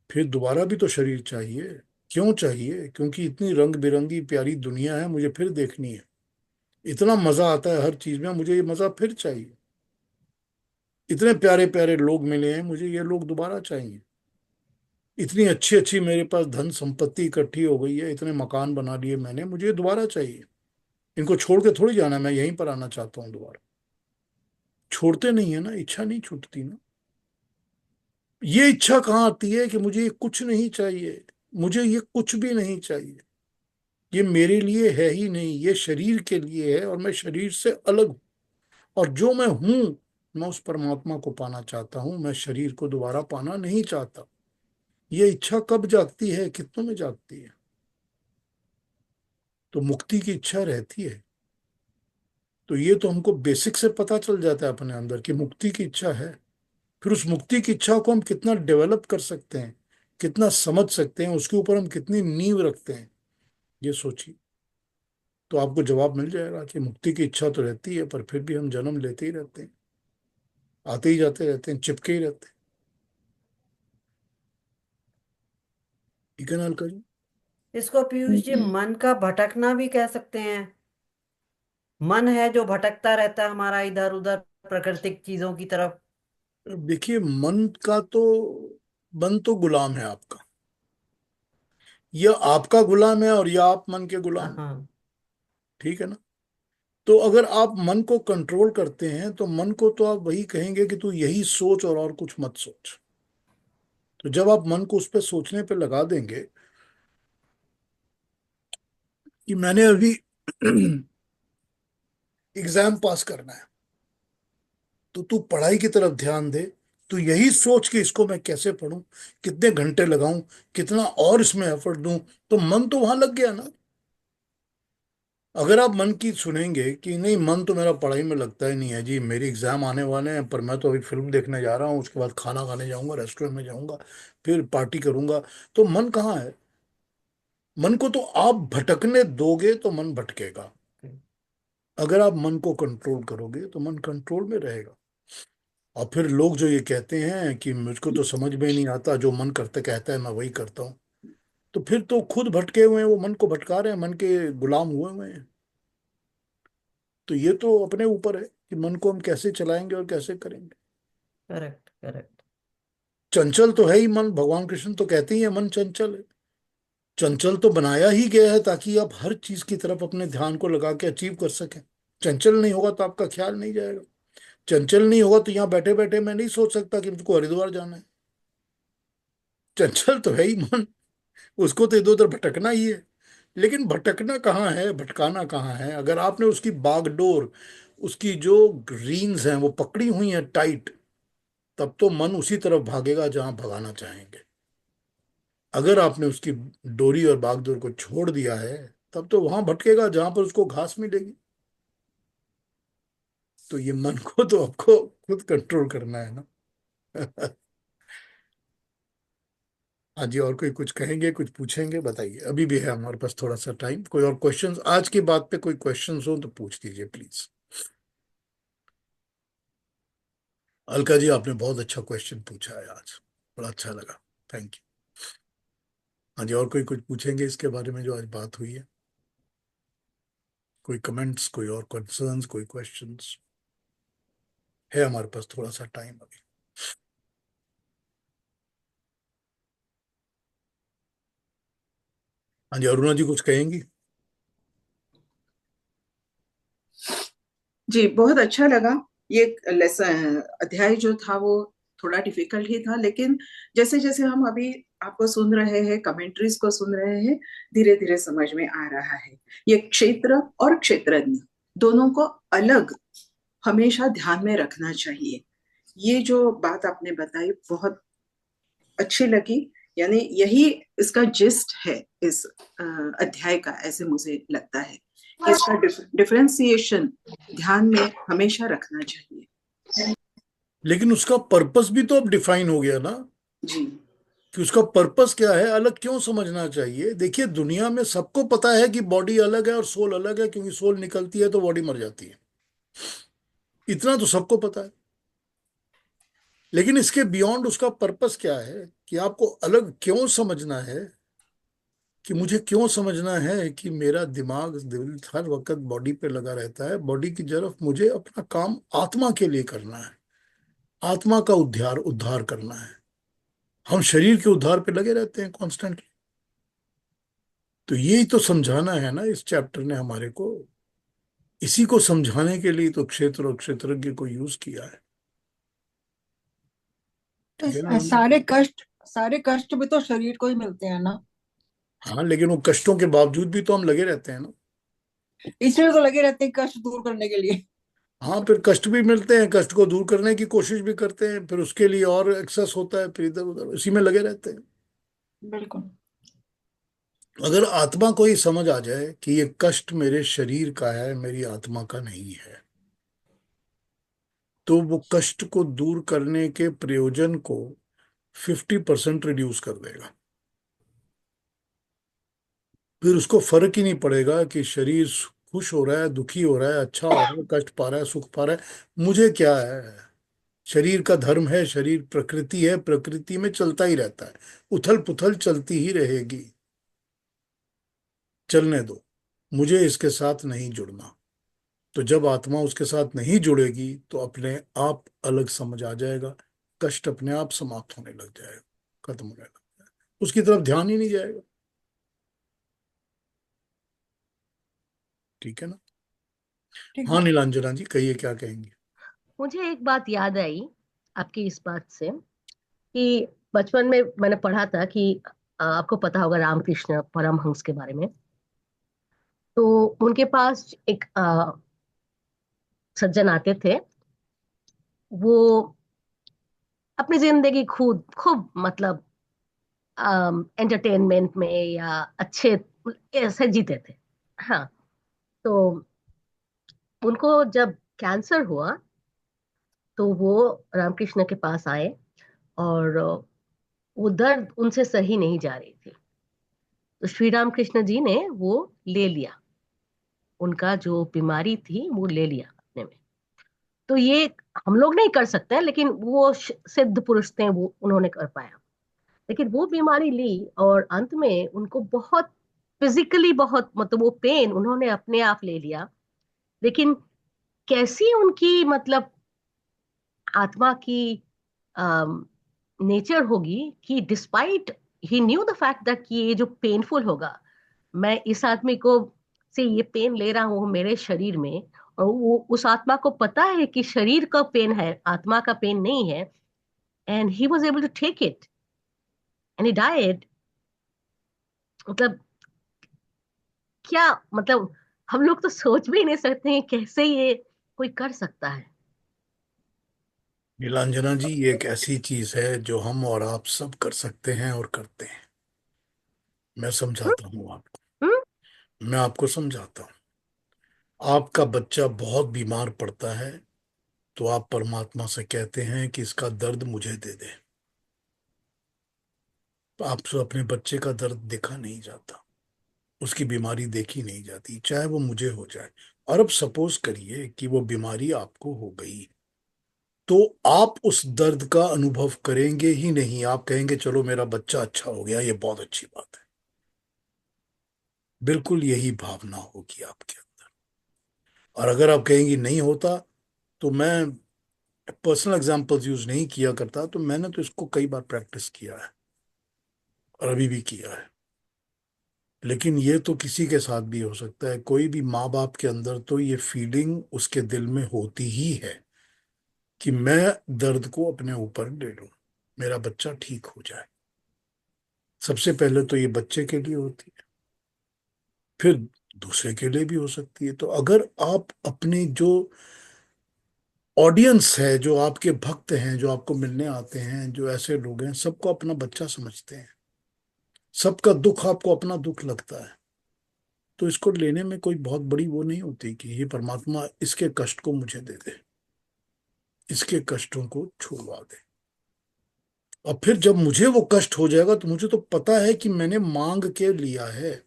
फिर दोबारा भी तो शरीर चाहिए। क्यों चाहिए? क्योंकि इतनी रंग बिरंगी प्यारी दुनिया है, मुझे फिर देखनी है। इतना मजा आता है हर चीज में, मुझे ये मजा फिर चाहिए। इतने प्यारे प्यारे लोग मिले हैं, मुझे ये लोग दोबारा चाहिए। इतनी अच्छी अच्छी मेरे पास धन संपत्ति इकट्ठी हो गई है, इतने मकान बना लिए मैंने, मुझे ये दोबारा चाहिए। इनको छोड़ के थोड़ी जाना है, मैं यहीं पर आना चाहता हूँ दोबारा। छोड़ते नहीं है ना, इच्छा नहीं छूटती ना। ये इच्छा कहाँ आती है कि मुझे ये कुछ नहीं चाहिए, मुझे ये कुछ भी नहीं चाहिए, ये मेरे लिए है ही नहीं, ये शरीर के लिए है और मैं शरीर से अलग हूं। और जो मैं हूं, मैं उस परमात्मा को पाना चाहता हूं, मैं शरीर को दोबारा पाना नहीं चाहता। ये इच्छा कब जागती है? कितनों में जागती है? तो मुक्ति की इच्छा रहती है। तो ये तो हमको बेसिक से पता चल जाता है अपने अंदर कि मुक्ति की इच्छा है। फिर उस मुक्ति की इच्छा को हम कितना डेवलप कर सकते हैं, कितना समझ सकते हैं, उसके ऊपर हम कितनी नींव रखते हैं, ये सोचिए। तो आपको जवाब मिल जाएगा कि मुक्ति की इच्छा तो रहती है, पर फिर भी हम जन्म लेते ही रहते हैं, आते ही जाते रहते हैं, चिपके ही रहते हैं। ठीक है ना अलका जी? इसको पीयूष जी मन का भटकना भी कह सकते हैं। मन है जो भटकता रहता है हमारा इधर उधर प्राकृतिक चीजों की तरफ। देखिए, मन का तो, मन तो गुलाम है आपका, या आपका गुलाम है और या आप मन के गुलाम हैं। हाँ। ठीक है ना? तो अगर आप मन को कंट्रोल करते हैं, तो मन को तो आप वही कहेंगे कि तू यही सोच और कुछ मत सोच। तो जब आप मन को उस पर सोचने पे लगा देंगे कि मैंने अभी एग्जाम पास करना है, तो तू पढ़ाई की तरफ ध्यान दे, तू यही सोच कि इसको मैं कैसे पढूं, कितने घंटे लगाऊं, कितना और इसमें एफर्ट दूं, तो मन तो वहां लग गया ना। अगर आप मन की सुनेंगे कि नहीं, मन तो मेरा पढ़ाई में लगता ही नहीं है जी, मेरे एग्जाम आने वाले हैं, पर मैं तो अभी फिल्म देखने जा रहा हूँ, उसके बाद खाना खाने जाऊंगा, रेस्टोरेंट में जाऊंगा, फिर पार्टी करूंगा, तो मन कहाँ है? मन को तो आप भटकने दोगे तो मन भटकेगा। अगर आप मन को कंट्रोल करोगे तो मन कंट्रोल में रहेगा। और फिर लोग जो ये कहते हैं कि मुझको तो समझ में ही नहीं आता, जो मन करते कहता है मैं वही करता हूँ, तो फिर तो खुद भटके हुए हैं, वो मन को भटका रहे हैं, मन के गुलाम हुए हुए हैं। तो ये तो अपने ऊपर है कि मन को हम कैसे चलाएंगे और कैसे करेंगे। Correct correct. चंचल तो है ही मन, भगवान कृष्ण तो कहते ही है मन चंचल है। चंचल तो बनाया ही गया है ताकि आप हर चीज की तरफ अपने ध्यान को लगा के अचीव कर सकें। चंचल नहीं होगा तो आपका ख्याल नहीं जाएगा। चंचल नहीं होगा तो यहाँ बैठे बैठे मैं नहीं सोच सकता कि मुझको हरिद्वार जाना है। चंचल तो है ही मन, उसको तो इधर उधर भटकना ही है। लेकिन भटकना कहाँ है, भटकाना कहाँ है? अगर आपने उसकी बागडोर, उसकी जो रीन्स हैं वो पकड़ी हुई हैं टाइट, तब तो मन उसी तरफ भागेगा जहां भगाना चाहेंगे। अगर आपने उसकी डोरी और बागडोर को छोड़ दिया है, तब तो वहां भटकेगा जहां पर उसको घास मिलेगी। तो ये मन को तो आपको खुद कंट्रोल करना है ना। हाँ जी, और कोई कुछ कहेंगे, कुछ पूछेंगे, बताइए, अभी भी है हमारे पास थोड़ा सा टाइम। कोई और क्वेश्चंस आज की बात पे, कोई क्वेश्चंस हो तो पूछ दीजिए प्लीज। अलका जी, आपने बहुत अच्छा क्वेश्चन पूछा है आज, बड़ा अच्छा लगा, थैंक यू। हाँ जी, और कोई कुछ पूछेंगे इसके बारे में जो आज बात हुई है? कोई कमेंट्स, कोई और कंसर्न्स, कोई क्वेश्चंस? है हमारे पास थोड़ा सा टाइम अभी। हाँ जी, अरुणा जी कुछ कहेंगी? जी, बहुत अच्छा लगा। ये लेसन अध्याय जो था वो थोड़ा डिफिकल्ट ही था, लेकिन जैसे जैसे हम अभी आपको सुन रहे हैं, कमेंट्रीज को सुन रहे हैं, धीरे धीरे समझ में आ रहा है। ये क्षेत्र और क्षेत्रज्ञ दोनों को अलग हमेशा ध्यान में रखना चाहिए। ये जो बात आपने बताई बहुत अच्छी लगी। यानी यही इसका जिस्ट है इस अध्याय का, ऐसे मुझे लगता है कि इसका डिफरेंशिएशन ध्यान में हमेशा रखना चाहिए। लेकिन उसका पर्पस भी तो अब डिफाइन हो गया ना, जी। कि उसका पर्पस क्या है, अलग क्यों समझना चाहिए। देखिए, दुनिया में सबको पता है कि बॉडी अलग है और सोल अलग है, क्योंकि सोल निकलती है तो बॉडी मर जाती है, इतना तो सबको पता है। लेकिन इसके बियॉन्ड उसका पर्पस क्या है, कि आपको अलग क्यों समझना है, कि मुझे क्यों समझना है कि मेरा दिमाग, दिल हर वक्त बॉडी पे लगा रहता है, बॉडी की तरफ मुझे अपना काम आत्मा के लिए करना है, आत्मा का उद्धार उद्धार करना है। हम शरीर के उद्धार पे लगे रहते हैं कॉन्स्टेंटली। तो यही तो समझाना है ना इस चैप्टर ने हमारे को। इसी को समझाने के लिए तो क्षेत्र और क्षेत्रज्ञ को यूज किया है। तो ठीक है ना? सारे कष्ट भी तो शरीर को ही मिलते हैं ना। हाँ, लेकिन वो कष्टों के बावजूद भी तो हम लगे रहते हैं ना। इसलिए तो लगे रहते हैं कष्ट दूर करने के लिए। हाँ, फिर कष्ट भी मिलते हैं, कष्ट को दूर करने की कोशिश भी करते हैं, फिर उसके लिए और एक्सेस होता है, फिर इधर उधर इसी में लगे रहते हैं। बिल्कुल। अगर आत्मा को ही समझ आ जाए कि ये कष्ट मेरे शरीर का है, मेरी आत्मा का नहीं है, तो वो कष्ट को दूर करने के प्रयोजन को 50% रिड्यूस कर देगा। फिर उसको फर्क ही नहीं पड़ेगा कि शरीर खुश हो रहा है, दुखी हो रहा है, अच्छा हो रहा है, कष्ट पा रहा है, सुख पा रहा है, मुझे क्या है। शरीर का धर्म है, शरीर प्रकृति है, प्रकृति में चलता ही रहता है, उथल पुथल चलती ही रहेगी, चलने दो, मुझे इसके साथ नहीं जुड़ना। तो जब आत्मा उसके साथ नहीं जुड़ेगी तो अपने आप अलग समझ आ जाएगा, कष्ट अपने आप समाप्त होने लग जाएगा, खत्म होने लग जाएगा, उसकी तरफ ध्यान ही नहीं जाएगा। ठीक है ना? ठीक हाँ है। नीलांजना जी, कहिए, क्या कहेंगे? मुझे एक बात याद आई आपकी इस बात से कि बचपन में मैंने पढ़ा था कि आपको पता होगा रामकृष्ण परमहंस के बारे में। तो उनके पास एक सज्जन आते थे। वो अपनी जिंदगी खुद खूब मतलब एंटरटेनमेंट में या अच्छे ऐसे जीते थे। हाँ। तो उनको जब कैंसर हुआ तो वो रामकृष्ण के पास आए और वो दर्द उनसे सही नहीं जा रही थी। तो श्री राम कृष्ण जी ने वो ले लिया, उनका जो बीमारी थी वो ले लिया अपने में। तो ये हम लोग नहीं कर सकते हैं, लेकिन वो सिद्ध पुरुष थे, वो उन्होंने कर पाया। लेकिन वो बीमारी ली और अंत में उनको बहुत फिजिकली बहुत मतलब वो पेन उन्होंने अपने आप ले लिया। लेकिन कैसी उनकी मतलब आत्मा की नेचर होगी कि despite he new the fact that कि ये जो पेनफुल होगा, मैं इस आदमी को से ये पेन ले रहा हूँ मेरे शरीर में, और वो उस आत्मा को पता है कि शरीर का पेन है, आत्मा का पेन नहीं है। And he was able to take it and he died. मतलब क्या मतलब हम लोग तो सोच भी नहीं सकते हैं कैसे ये कोई कर सकता है। नीलांजना जी, ये एक ऐसी चीज है जो हम और आप सब कर सकते हैं और करते हैं। मैं हम्म। समझाता हूँ आपको, हम्म। मैं आपको समझाता हूँ। आपका बच्चा बहुत बीमार पड़ता है, तो आप परमात्मा से कहते हैं कि इसका दर्द मुझे दे दे। आपसे अपने बच्चे का दर्द देखा नहीं जाता, उसकी बीमारी देखी नहीं जाती, चाहे वो मुझे हो जाए। और अब सपोज करिए कि वो बीमारी आपको हो गई, तो आप उस दर्द का अनुभव करेंगे ही नहीं। आप कहेंगे चलो मेरा बच्चा अच्छा हो गया, ये बहुत अच्छी बात है। बिल्कुल यही भावना होगी आपके अंदर। और अगर आप कहेंगे नहीं होता, तो मैं पर्सनल एग्जांपल्स यूज नहीं किया करता, तो मैंने तो इसको कई बार प्रैक्टिस किया है और अभी भी किया है। लेकिन ये तो किसी के साथ भी हो सकता है। कोई भी माँ बाप के अंदर तो ये फीलिंग उसके दिल में होती ही है कि मैं दर्द को अपने ऊपर ले लूं, मेरा बच्चा ठीक हो जाए। सबसे पहले तो ये बच्चे के लिए होती है, फिर दूसरे के लिए भी हो सकती है। तो अगर आप अपने जो ऑडियंस है, जो आपके भक्त हैं, जो आपको मिलने आते हैं, जो ऐसे लोग हैं, सबको अपना बच्चा समझते हैं, सबका दुख आपको अपना दुख लगता है, तो इसको लेने में कोई बहुत बड़ी वो नहीं होती कि ये परमात्मा इसके कष्ट को मुझे दे दे, इसके कष्टों को छुड़वा दे। और फिर जब मुझे वो कष्ट हो जाएगा, तो मुझे तो पता है कि मैंने मांग के लिया है।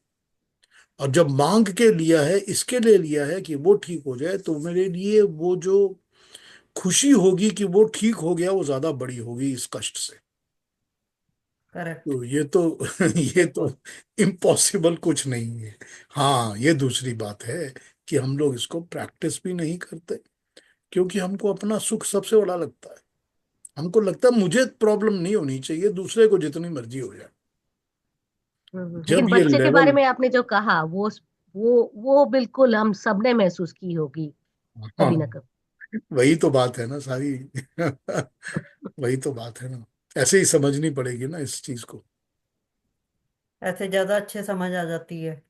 और जब मांग के लिया है, इसके लिए लिया है कि वो ठीक हो जाए, तो मेरे लिए वो जो खुशी होगी कि वो ठीक हो गया, वो ज्यादा बड़ी होगी इस कष्ट से। करेक्ट। तो ये तो ये तो इम्पॉसिबल कुछ नहीं है। हाँ, ये दूसरी बात है कि हम लोग इसको प्रैक्टिस भी नहीं करते, क्योंकि हमको अपना सुख सबसे बड़ा लगता है। हमको लगता है मुझे प्रॉब्लम नहीं होनी चाहिए, दूसरे को जितनी मर्जी हो जाए। लेकिन जब ये बच्चे के बारे लेवल, में आपने जो कहा, वो बिल्कुल हम सबने महसूस की होगी हाँ, कभी ना कभी। वही तो बात है ना सारी। वही तो बात है ना। ऐसे ही समझनी पड़ेगी ना इस चीज को। ऐसे ज्यादा अच्छे समझ आ जाती है।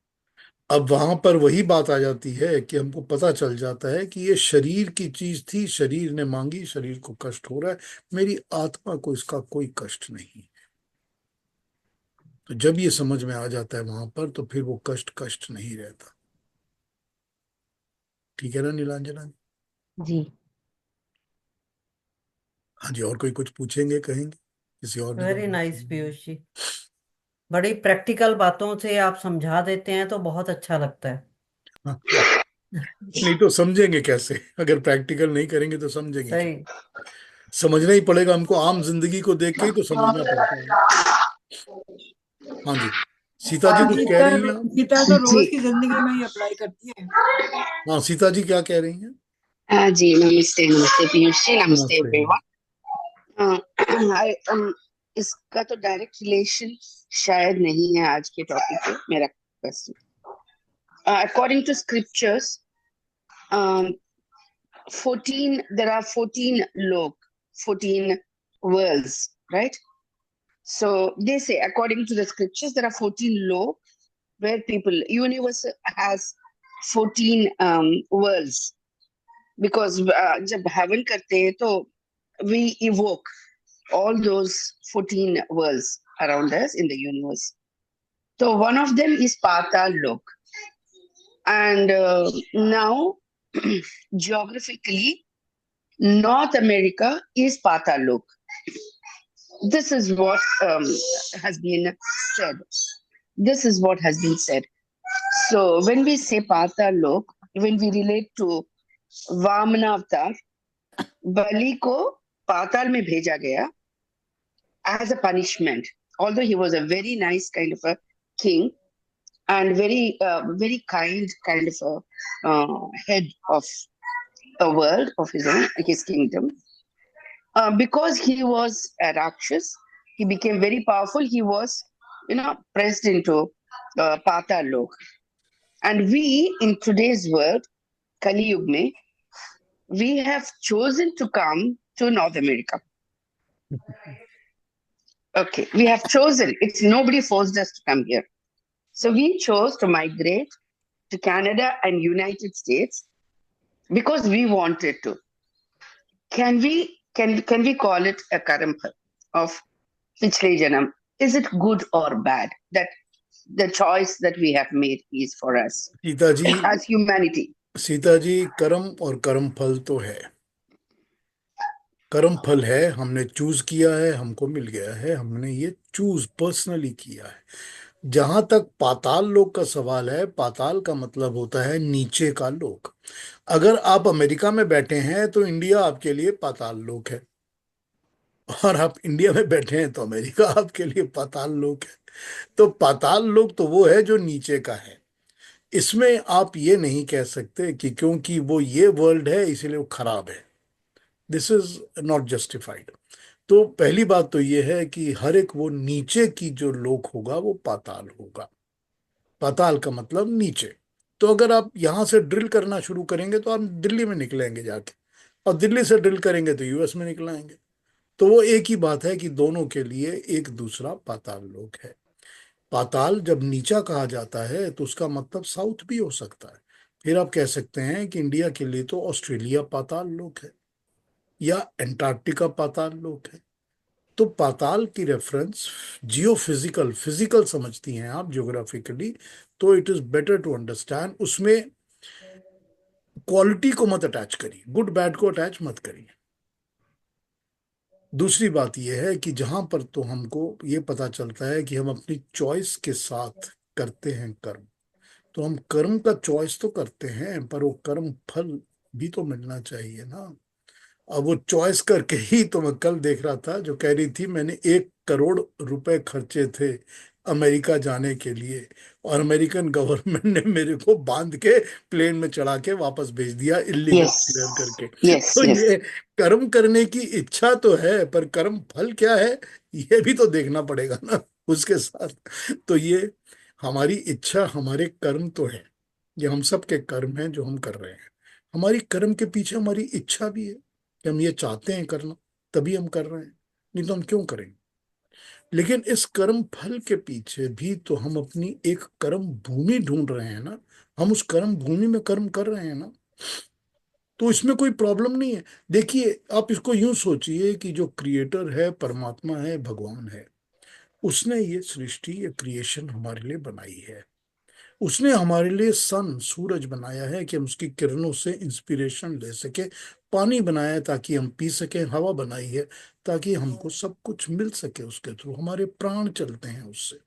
अब वहां पर वही बात आ जाती है कि हमको पता चल जाता है कि ये शरीर की चीज थी, शरीर ने मांगी, शरीर को कष्ट हो रहा है, मेरी आत्मा को इसका कोई कष्ट नहीं। तो जब ये समझ में आ जाता है वहां पर, तो फिर वो कष्ट कष्ट नहीं रहता। ठीक है ना नीलांजना? जी। हाँ जी, और कोई कुछ पूछेंगे, कहेंगे? किसी और ने कोई वेरी बात नाइस करनी पीयूष जी। बड़ी प्रैक्टिकल बातों से आप समझा देते हैं तो बहुत अच्छा लगता है। है? हाँ, नहीं तो समझेंगे कैसे? अगर प्रैक्टिकल नहीं करेंगे तो समझेंगे क्या? सही। समझना ही पड़ेगा हमको, आम जिंदगी को देख के ही तो समझना पड़ता है। हाँ जी, सीता जी कुछ कह गीता रही हैं आप? गीता तो जी। रोज की जिंदगी में ही अप्लाई करती है। हाँ, सीता जी क्या कह रही हैं? हाँ जी, नमस्ते नमस्ते पीयूष जी, नमस्ते नमस्ते। एवरीवन। इसका तो डायरेक्ट रिलेशन शायद नहीं है आज के टॉपिक पे। मेरा question, according to scriptures, 14 there are 14 lok, 14 worlds, right? So they say according to the scriptures there are 14 lok where people universe has 14 worlds, because जब heaven करते हैं तो we evoke all those 14 worlds around us in the universe. So one of them is Patal Lok. And now, geographically, North America is Patal Lok. This is what has been said. This is what has been said. So when we say Patal Lok, when we relate to Vamana Avatar, बलि को पाताल में भेजा गया as a punishment. Although he was a very nice kind of a king and very kind of a head of a world of his own, his kingdom, because he was a Rakshas, he became very powerful. He was, pressed into Patal Lok. And we, in today's world, Kali Yug mein, we have chosen to come to North America. Okay, we have chosen. It's nobody forced us to come here. So we chose to migrate to Canada and United States because we wanted to. Can we call it a karma of Pichle Janam? Is it good or bad that the choice that we have made is for us Sita ji, as humanity? Sita ji, कर्म और कर्म फल तो है। कर्म फल है, हमने चूज किया है, हमको मिल गया है, हमने ये चूज पर्सनली किया है। जहां तक पाताल लोक का सवाल है, पाताल का मतलब होता है नीचे का लोक। अगर आप अमेरिका में बैठे हैं तो इंडिया आपके लिए पाताल लोक है, और आप इंडिया में बैठे हैं तो अमेरिका आपके लिए पाताल लोक है। तो पाताल लोक तो वो है जो नीचे का है। इसमें आप ये नहीं कह सकते कि क्योंकि वो ये वर्ल्ड है इसलिए वो खराब है। This is not justified. तो पहली बात तो ये है कि हर एक वो नीचे की जो लोक होगा वो पाताल होगा। पाताल का मतलब नीचे। तो अगर आप यहां से ड्रिल करना शुरू करेंगे तो आप दिल्ली में निकलेंगे जाके, और दिल्ली से ड्रिल करेंगे तो यूएस में निकलेंगे। तो वो एक ही बात है कि दोनों के लिए एक दूसरा पाताल लोक है। पाताल जब नीचा कहा जाता है तो उसका मतलब साउथ भी हो सकता है। फिर आप कह सकते हैं कि इंडिया के लिए तो ऑस्ट्रेलिया पाताल लोक है, या एंटार्क्टिका पाताल लोक है। तो पाताल की रेफरेंस जियो फिजिकल फिजिकल समझती हैं आप, जियोग्राफिकली, तो it is better to understand. उसमें क्वालिटी को मत अटैच करिए, गुड बैड को अटैच मत करिए। दूसरी बात यह है कि जहां पर तो हमको ये पता चलता है कि हम अपनी चॉइस के साथ करते हैं कर्म, तो हम कर्म का चॉइस तो करते हैं, पर वो कर्म फल भी तो मिलना चाहिए ना। अब वो चॉइस करके ही तो मैं कल देख रहा था जो कह रही थी मैंने 1 करोड़ रुपए खर्चे थे अमेरिका जाने के लिए, और अमेरिकन गवर्नमेंट ने मेरे को बांध के प्लेन में चढ़ा के वापस भेज दिया इलीगल Yes, क्लियर करके। yes, तो yes. ये कर्म करने की इच्छा तो है, पर कर्म फल क्या है ये भी तो देखना पड़ेगा ना उसके साथ। तो ये हमारी इच्छा, हमारे कर्म तो है, ये हम सब के कर्म हैं जो हम कर रहे हैं। हमारी कर्म के पीछे हमारी इच्छा भी है कि हम ये चाहते हैं करना, तभी हम कर रहे हैं, नहीं तो हम क्यों करेंगे। लेकिन इस कर्म फल के पीछे भी तो हम अपनी एक कर्म भूमि ढूंढ रहे हैं ना, हम उस कर्म भूमि में कर्म कर रहे हैं ना, तो इसमें कोई प्रॉब्लम नहीं है। देखिए, आप इसको यूं सोचिए कि जो क्रिएटर है, परमात्मा है, भगवान है, उसने ये सृष्टि, ये क्रिएशन हमारे लिए बनाई है। उसने हमारे लिए सन, सूरज बनाया है कि हम उसकी किरणों से इंस्पिरेशन ले सके। पानी बनाया है ताकि हम पी सकें, हवा बनाई है ताकि हमको सब कुछ मिल सके उसके थ्रू, हमारे प्राण चलते हैं उससे।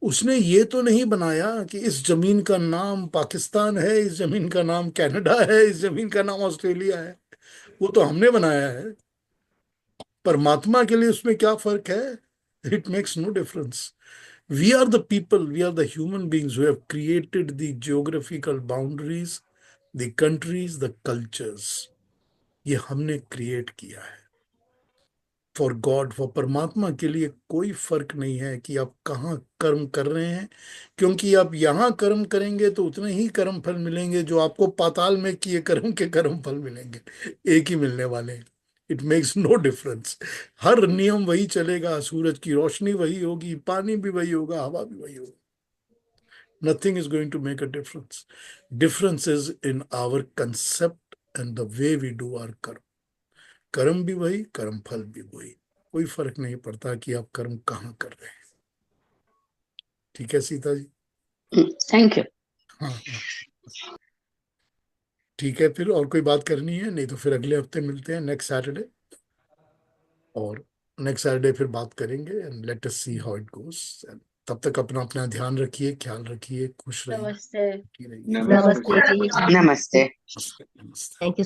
उसने ये तो नहीं बनाया कि इस जमीन का नाम पाकिस्तान है, इस जमीन का नाम कनाडा है, इस जमीन का नाम ऑस्ट्रेलिया है। वो तो हमने बनाया है। परमात्मा के लिए उसमें क्या फर्क है? It makes no difference. We are the people, we are the human beings who have created the geographical boundaries, the countries, the cultures. ये हमने क्रिएट किया है। फॉर गॉड, फॉर परमात्मा के लिए कोई फर्क नहीं है कि आप कहाँ कर्म कर रहे हैं, क्योंकि आप यहाँ कर्म करेंगे तो उतने ही कर्म फल मिलेंगे जो आपको पाताल में किए कर्म के कर्म फल मिलेंगे, एक ही मिलने वाले हैं। It makes no difference. हर नियम वही चलेगा, सूरज की रोशनी वही होगी, पानी भी वही होगा, हवा भी वही होगी। Nothing is going to make a difference. Difference is in our concept and the way we do our कर्म। कर्म भी वही, कर्म फल भी वही। कोई फर्क नहीं पड़ता कि आप कर्म कहाँ कर रहे हैं। ठीक है सीता जी? Thank you. हाँ हाँ, ठीक है। फिर और कोई बात करनी है? नहीं तो फिर अगले हफ्ते मिलते हैं, नेक्स्ट सैटरडे। और नेक्स्ट सैटरडे फिर बात करेंगे, and let us see how it goes. तब तक अपना अपना ध्यान रखिए, ख्याल रखिए, खुश रहिए, नमस्ते। सुखी रहिए। नमस्ते जी। Namaste. नमस्ते नमस्ते। Thank you.